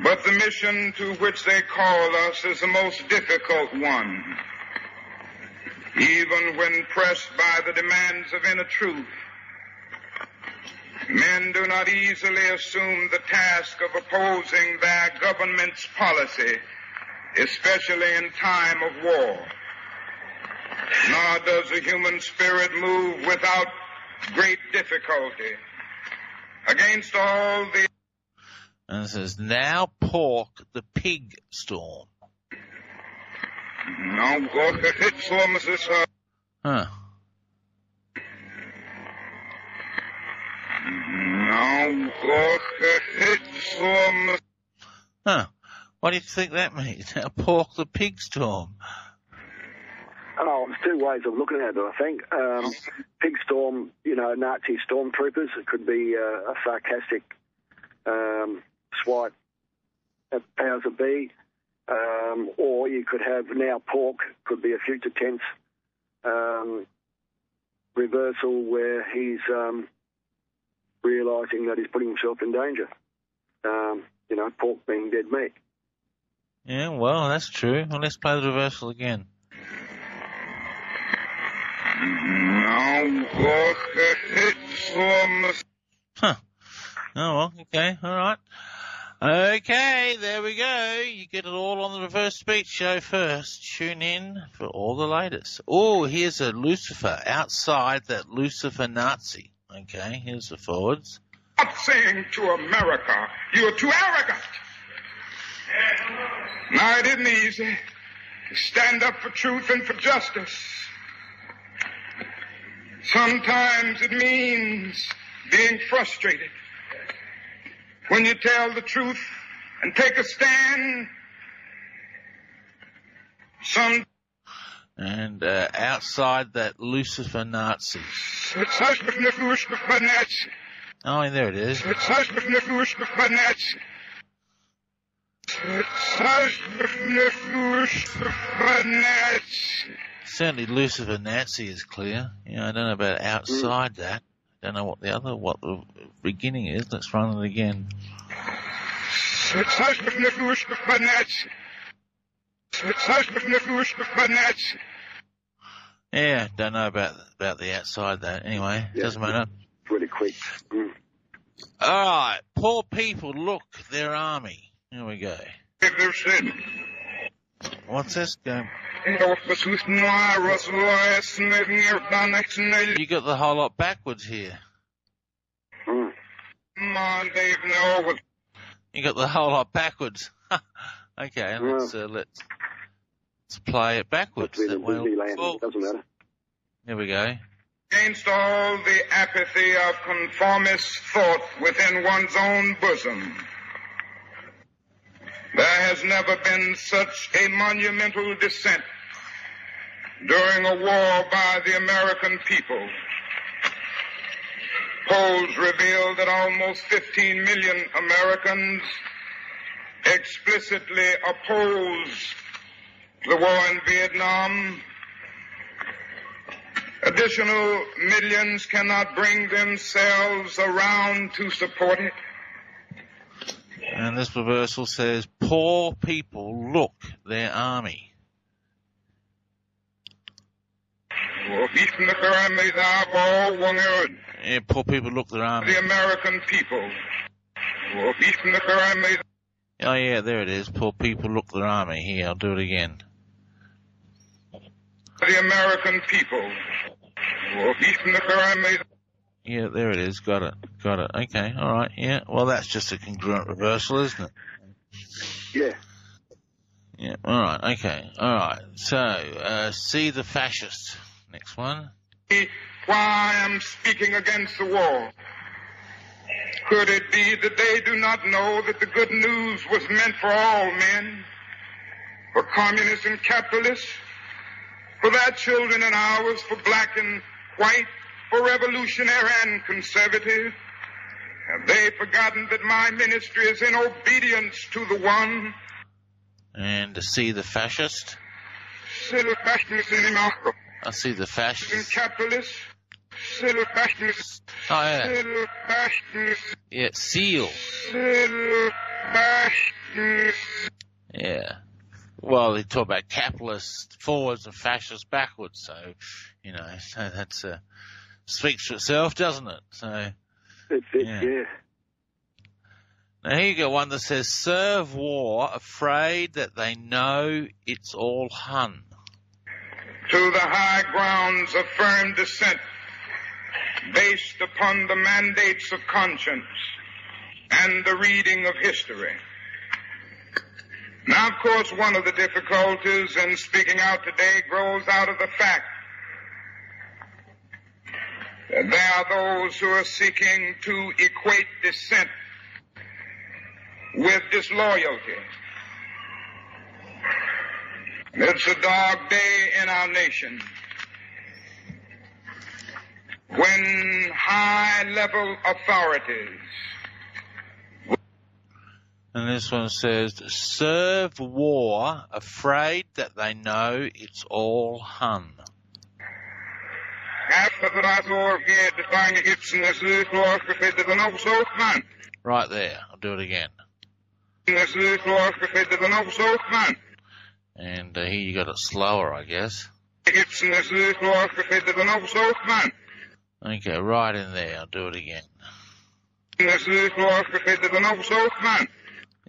Speaker 19: But the mission to which they call us is the most difficult one. Even when pressed by the demands of inner truth, men do not easily assume the task of opposing their government's policy, especially in time of war. Nor does the human spirit move without great difficulty. Against all the...
Speaker 1: And it says, now pork, the pig storm.
Speaker 19: Huh.
Speaker 1: Huh. What do you think that means? Now pork, the pig storm.
Speaker 16: Oh, there's two ways of looking at it, I think. Pig storm, Nazi stormtroopers. It could be a sarcastic swipe at powers that be. Or you could have now pork, could be a future tense reversal where he's realising that he's putting himself in danger. Pork being dead meat.
Speaker 1: Yeah, well, that's true. Well, let's play the reversal again. Huh. Oh, well, okay, all right. Okay, there we go. You get it all on the Reverse Speech Show first. Tune in for all the latest. Oh, here's a Lucifer outside that Lucifer Nazi. Okay, here's the forwards.
Speaker 19: Not saying to America, you're too arrogant. Now, it isn't easy to stand up for truth and for justice. Sometimes it means being frustrated. When you tell the truth and take a stand,
Speaker 1: And outside that Lucifer Nazi. Oh, there it is. Certainly Lucifer Nazi is clear. I don't know about outside that. I don't know what the beginning is. Let's run it again. Yeah, don't know about the outside that. Anyway, doesn't matter.
Speaker 16: Really quick.
Speaker 1: Alright, poor people, look, their army. Here we go. What's this going? You got the whole lot backwards here. You got the whole lot backwards. Okay, let's play it backwards. That way
Speaker 16: doesn't matter.
Speaker 1: Here we go.
Speaker 19: Against all the apathy of conformist thought within one's own bosom, there has never been such a monumental dissent during a war by the American people. Polls reveal that almost 15 million Americans explicitly oppose the war in Vietnam. Additional millions cannot bring themselves around to support it.
Speaker 1: And this reversal says, poor people, look, their army. Yeah, poor people, look, their army.
Speaker 19: The American people.
Speaker 1: Oh, yeah, there it is. Poor people, look, their army. Here, I'll do it again.
Speaker 19: The American people.
Speaker 1: Yeah, there it is. Got it. Okay, all right. Yeah, well, that's just a congruent reversal, isn't it?
Speaker 16: Yeah.
Speaker 1: Yeah, all right. Okay, all right. So, see the fascists. Next one.
Speaker 19: Why I'm speaking against the war. Could it be that they do not know that the good news was meant for all men, for communists and capitalists, for their children and ours, for black and white, for revolutionary and conservative? Have they forgotten that my ministry is in obedience to the one?
Speaker 1: And to see the fascist.
Speaker 19: C'est le fascisme in America.
Speaker 1: I see the fascist.
Speaker 19: Capitalist. C'est le fascisme.
Speaker 1: Oh, yeah.
Speaker 19: C'est le fascisme.
Speaker 1: Yeah, seal.
Speaker 19: C'est le fascisme.
Speaker 1: Yeah. Well, they talk about capitalists forwards and fascists backwards, so, you know, so that's, speaks for itself, doesn't it? So.
Speaker 16: That's it, yeah.
Speaker 1: Now here you go, one that says, serve war, afraid that they know it's all Hun.
Speaker 19: To the high grounds of firm dissent, based upon the mandates of conscience and the reading of history. Now, of course, one of the difficulties in speaking out today grows out of the fact that there are those who are seeking to equate dissent with disloyalty. It's a dark day in our nation when high-level authorities.
Speaker 1: And this one says, serve war, afraid that they know it's all Hun. Right there, I'll do it again. And here you got it slower, I guess. Okay, right in there, I'll do it again.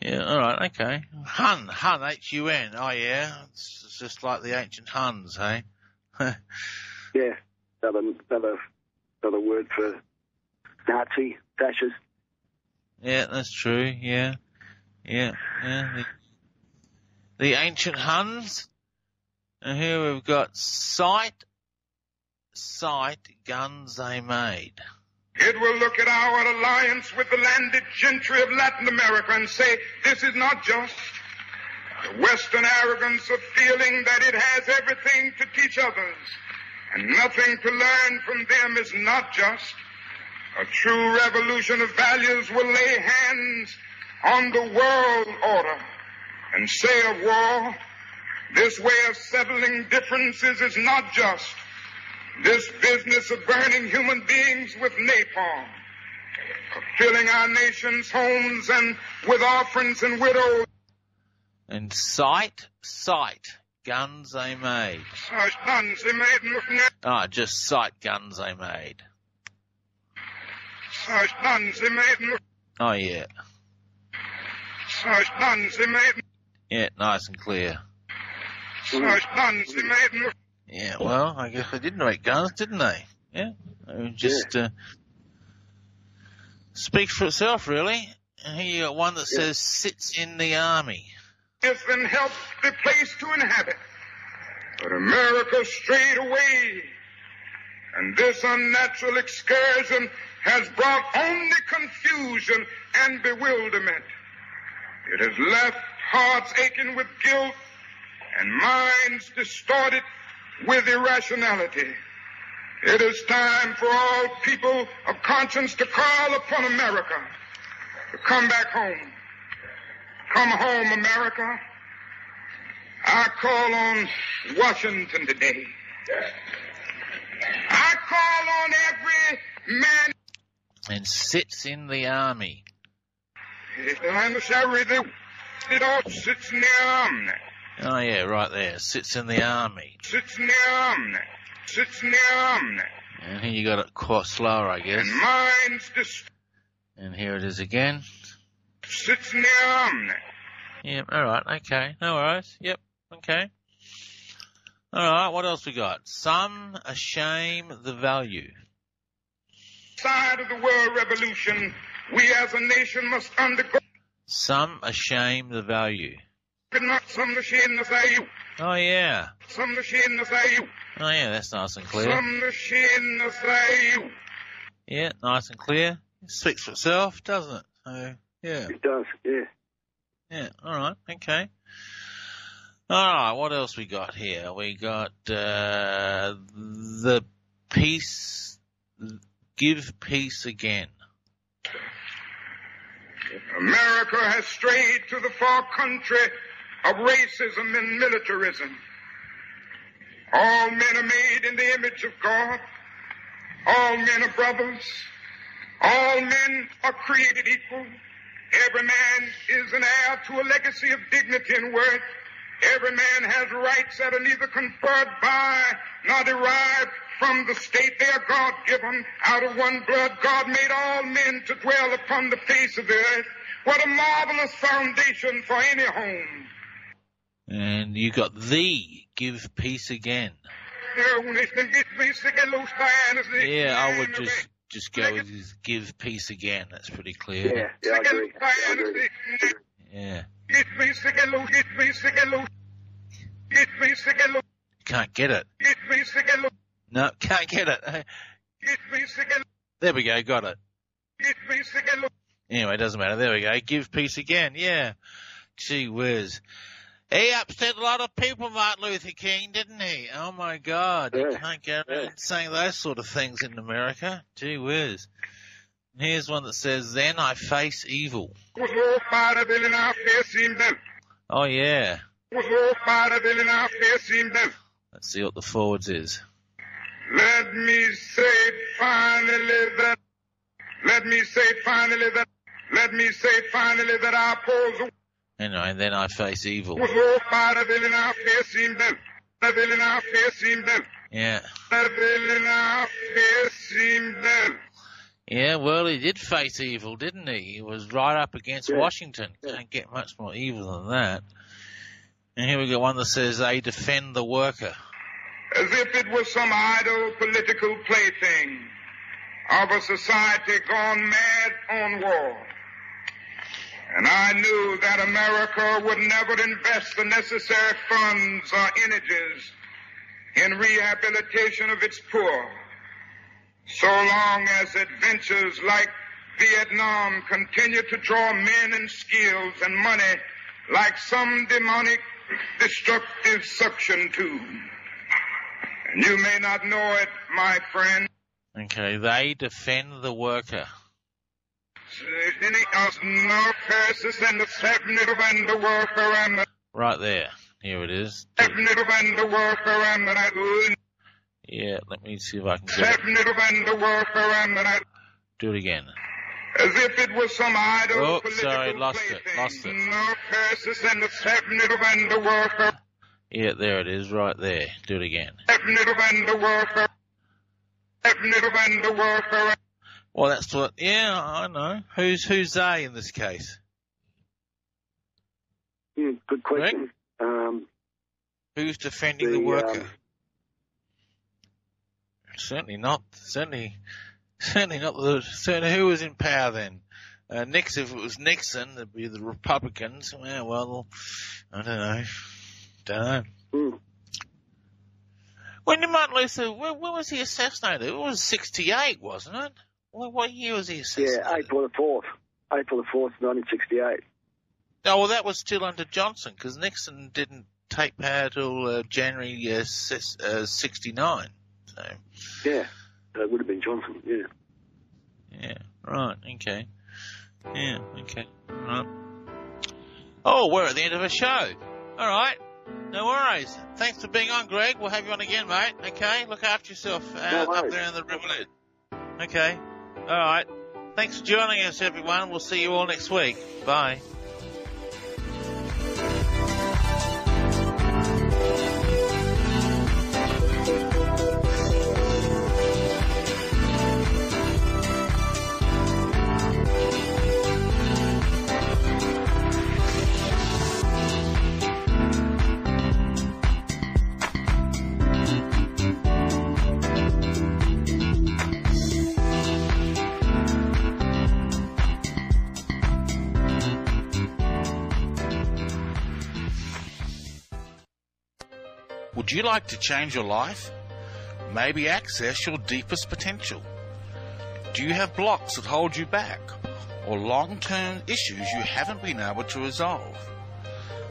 Speaker 1: Yeah, alright, okay. Hun, H-U-N, oh yeah, it's just like the ancient Huns, hey?
Speaker 16: Yeah, another word for Nazi, fascist.
Speaker 1: Yeah, that's true, yeah. Yeah. The ancient Huns. And here we've got sight, guns they made.
Speaker 19: It will look at our alliance with the landed gentry of Latin America and say, this is not just. The Western arrogance of feeling that it has everything to teach others and nothing to learn from them is not just. A true revolution of values will lay hands on the world order and say of war, this way of settling differences is not just. This business of burning human beings with napalm, of filling our nation's homes and with orphans and widows.
Speaker 1: And sight, guns they made. Ah, just sight guns they made. Oh, yeah. Yeah, nice and clear. Yeah, well, I guess they did make guns, didn't they? Yeah. Just speaks for itself, really. And here you got one that says sits in the army.
Speaker 19: Has been helped the place to inhabit, but America strayed away, and this unnatural excursion has brought only confusion and bewilderment. It has left hearts aching with guilt and minds distorted with irrationality. It is time for all people of conscience to call upon America to come back home. Come home, America. I call on Washington today. I call on every man.
Speaker 1: And sits in the army.
Speaker 19: Sits in the army.
Speaker 1: Oh, yeah, right there. Sits in the army.
Speaker 19: Sits in the army. Sits in the army.
Speaker 1: And here you got it quite slower, I guess.
Speaker 19: And minds
Speaker 1: and here it is again.
Speaker 19: Sits in the army.
Speaker 1: Yep, alright, okay. No worries. Yep, okay. Alright, what else we got? Some ashame the value.
Speaker 19: Side of the world revolution, we as a nation must undergo.
Speaker 1: Some ashame the value.
Speaker 19: Some ashame the value.
Speaker 1: Oh, yeah.
Speaker 19: Some ashame the value.
Speaker 1: Oh, yeah, that's nice and clear.
Speaker 19: Some ashame the value.
Speaker 1: Yeah, nice and clear. It speaks for itself, doesn't it? So, yeah.
Speaker 16: It does, yeah.
Speaker 1: Yeah, alright, okay. Alright, what else we got here? We got, the peace, give peace again.
Speaker 19: America has strayed to the far country of racism and militarism. All men are made in the image of God. All men are brothers. All men are created equal. Every man is an heir to a legacy of dignity and worth. Every man has rights that are neither conferred by nor derived from the state. They are God-given. Out of one blood, God made all men to dwell upon the face of the earth. What a marvelous foundation for any home.
Speaker 1: And you got the Give Peace Again. Yeah, I would just go with his Give Peace Again. That's pretty clear.
Speaker 16: Yeah, I agree.
Speaker 1: Yeah. Can't get it. No, can't get it. There we go, got it. Anyway, it doesn't matter. There we go. Give peace again. Yeah. Gee whiz. He upset a lot of people, Martin Luther King, didn't he? Oh, my God. You can't get around saying those sort of things in America. Gee whiz. Here's one that says, then I face evil. Oh, yeah. Let's see what the forwards is.
Speaker 19: Let me say finally that I oppose.
Speaker 1: Anyway, then I face evil. Yeah. Yeah, well, he did face evil, didn't he? He was right up against Washington. Can't get much more evil than that. And here we got one that says they defend the worker.
Speaker 19: As if it was some idle political plaything of a society gone mad on war. And I knew that America would never invest the necessary funds or energies in rehabilitation of its poor, so long as adventures like Vietnam continue to draw men and skills and money like some demonic, destructive suction tube. And you may not know it, my friend.
Speaker 1: Okay, they defend the worker. Right there. Here it is. Yeah, let me see if I can get it. Do it again.
Speaker 19: As if it was some idle
Speaker 1: political sorry, lost it. Yeah, there it is, right there. Do it again. Well, that's what, yeah, I know. Who's they in this case?
Speaker 16: Good question.
Speaker 1: Who's defending the worker? Certainly not who was in power then? Nixon, if it was Nixon, it'd be the Republicans. Well, I don't know. When did Martin Luther, when was he assassinated? It was 68, wasn't it? What year was he assassinated?
Speaker 16: Yeah, April the 4th, 1968.
Speaker 1: Oh, well, that was still under Johnson, because Nixon didn't take power till January 69. So.
Speaker 16: Yeah, that would have been Johnson, yeah.
Speaker 1: Yeah, right, okay. Yeah, okay, right. Oh, we're at the end of a show. All right, no worries. Thanks for being on, Greg. We'll have you on again, mate. Okay, look after yourself up there in the rivulet. Okay, all right. Thanks for joining us, everyone. We'll see you all next week. Bye. Would you like to change your life? Maybe access your deepest potential? Do you have blocks that hold you back? Or long-term issues you haven't been able to resolve?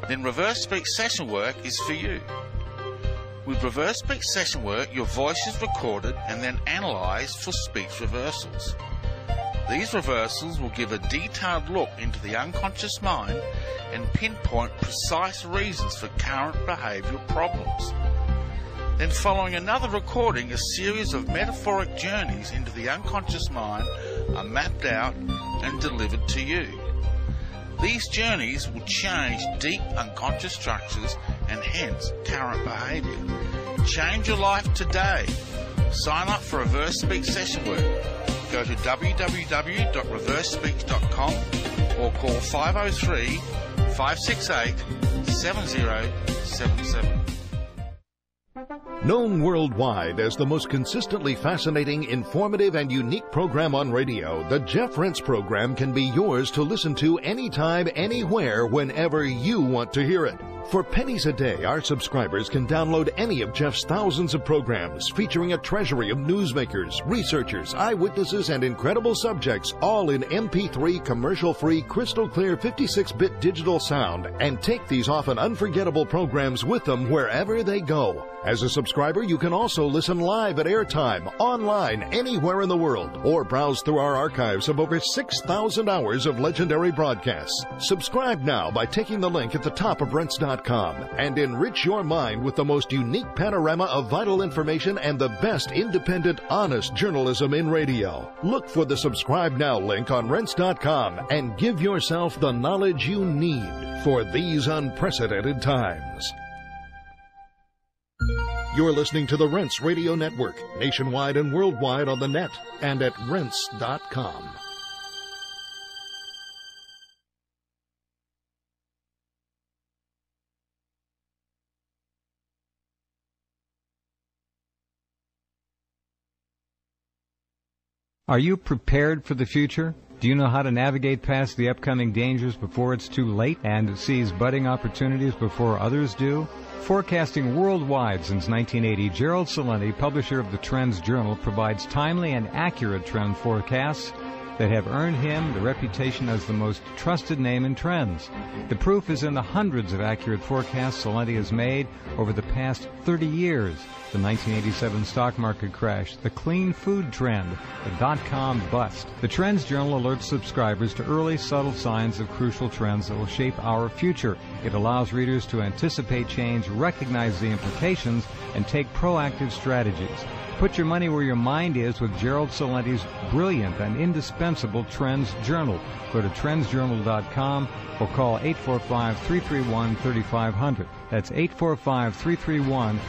Speaker 1: Then Reverse Speech Session Work is for you. With Reverse Speech Session Work, your voice is recorded and then analysed for speech reversals. These reversals will give a detailed look into the unconscious mind and pinpoint precise reasons for current behavioural problems. Then following another recording, a series of metaphoric journeys into the unconscious mind are mapped out and delivered to you. These journeys will change deep unconscious structures and hence current behaviour. Change your life today. Sign up for Reverse Speech session work. Go to www.reversespeech.com or call 503-568-7077.
Speaker 13: Known worldwide as the most consistently fascinating, informative, and unique program on radio, the Jeff Rense program can be yours to listen to anytime, anywhere, whenever you want to hear it. For pennies a day, our subscribers can download any of Jeff's thousands of programs featuring a treasury of newsmakers, researchers, eyewitnesses, and incredible subjects, all in MP3 commercial-free, crystal-clear 56-bit digital sound, and take these often unforgettable programs with them wherever they go. As a subscriber, you can also listen live at airtime, online, anywhere in the world, or browse through our archives of over 6,000 hours of legendary broadcasts. Subscribe now by taking the link at the top of Rense.com and enrich your mind with the most unique panorama of vital information and the best independent, honest journalism in radio. Look for the Subscribe Now link on Rense.com and give yourself the knowledge you need for these unprecedented times. You're listening to the Rense Radio Network, nationwide and worldwide on the net and at Rense.com.
Speaker 15: Are you prepared for the future? Do you know how to navigate past the upcoming dangers before it's too late and seize budding opportunities before others do? Forecasting worldwide since 1980, Gerald Celente, publisher of the Trends Journal, provides timely and accurate trend forecasts that have earned him the reputation as the most trusted name in trends. The proof is in the hundreds of accurate forecasts Celente has made over the past 30 years. The 1987 stock market crash, the clean food trend, the dot-com bust. The Trends Journal alerts subscribers to early, subtle signs of crucial trends that will shape our future. It allows readers to anticipate change, recognize the implications, and take proactive strategies. Put your money where your mind is with Gerald Celente's brilliant and indispensable Trends Journal. Go to trendsjournal.com or call 845-331-3500. That's 845-331-3500.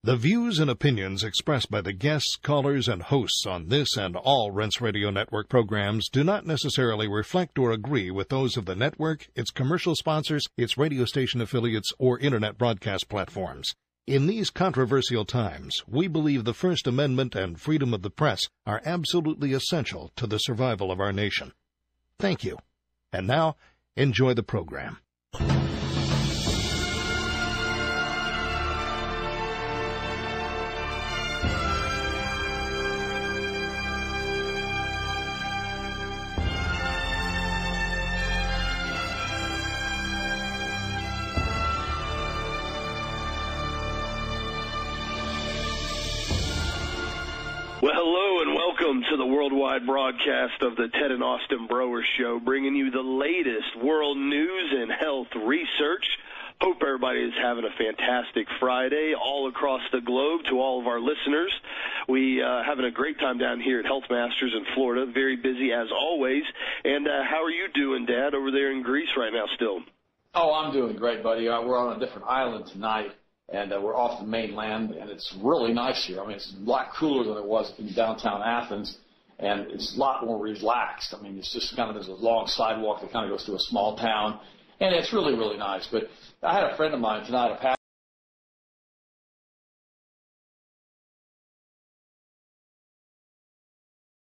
Speaker 13: The views and opinions expressed by the guests, callers, and hosts on this and all Rense Radio Network programs do not necessarily reflect or agree with those of the network, its commercial sponsors, its radio station affiliates, or Internet broadcast platforms. In these controversial times, we believe the First Amendment and freedom of the press are absolutely essential to the survival of our nation. Thank you. And now, enjoy the program.
Speaker 18: Well, hello and welcome to the worldwide broadcast of the Ted and Austin Broer Show, bringing you the latest world news and health research. Hope everybody is having a fantastic Friday all across the globe. To all of our listeners, we having a great time down here at Health Masters in Florida. Very busy as always. And how are you doing, Dad, over there in Greece right now still?
Speaker 6: Oh, I'm doing great, buddy. We're on a different island tonight. And we're off the mainland, and it's really nice here. I mean, it's a lot cooler than it was in downtown Athens, and it's a lot more relaxed. I mean, it's just kind of there's a long sidewalk that kind of goes through a small town, and it's really, really nice. But I had a friend of mine tonight, a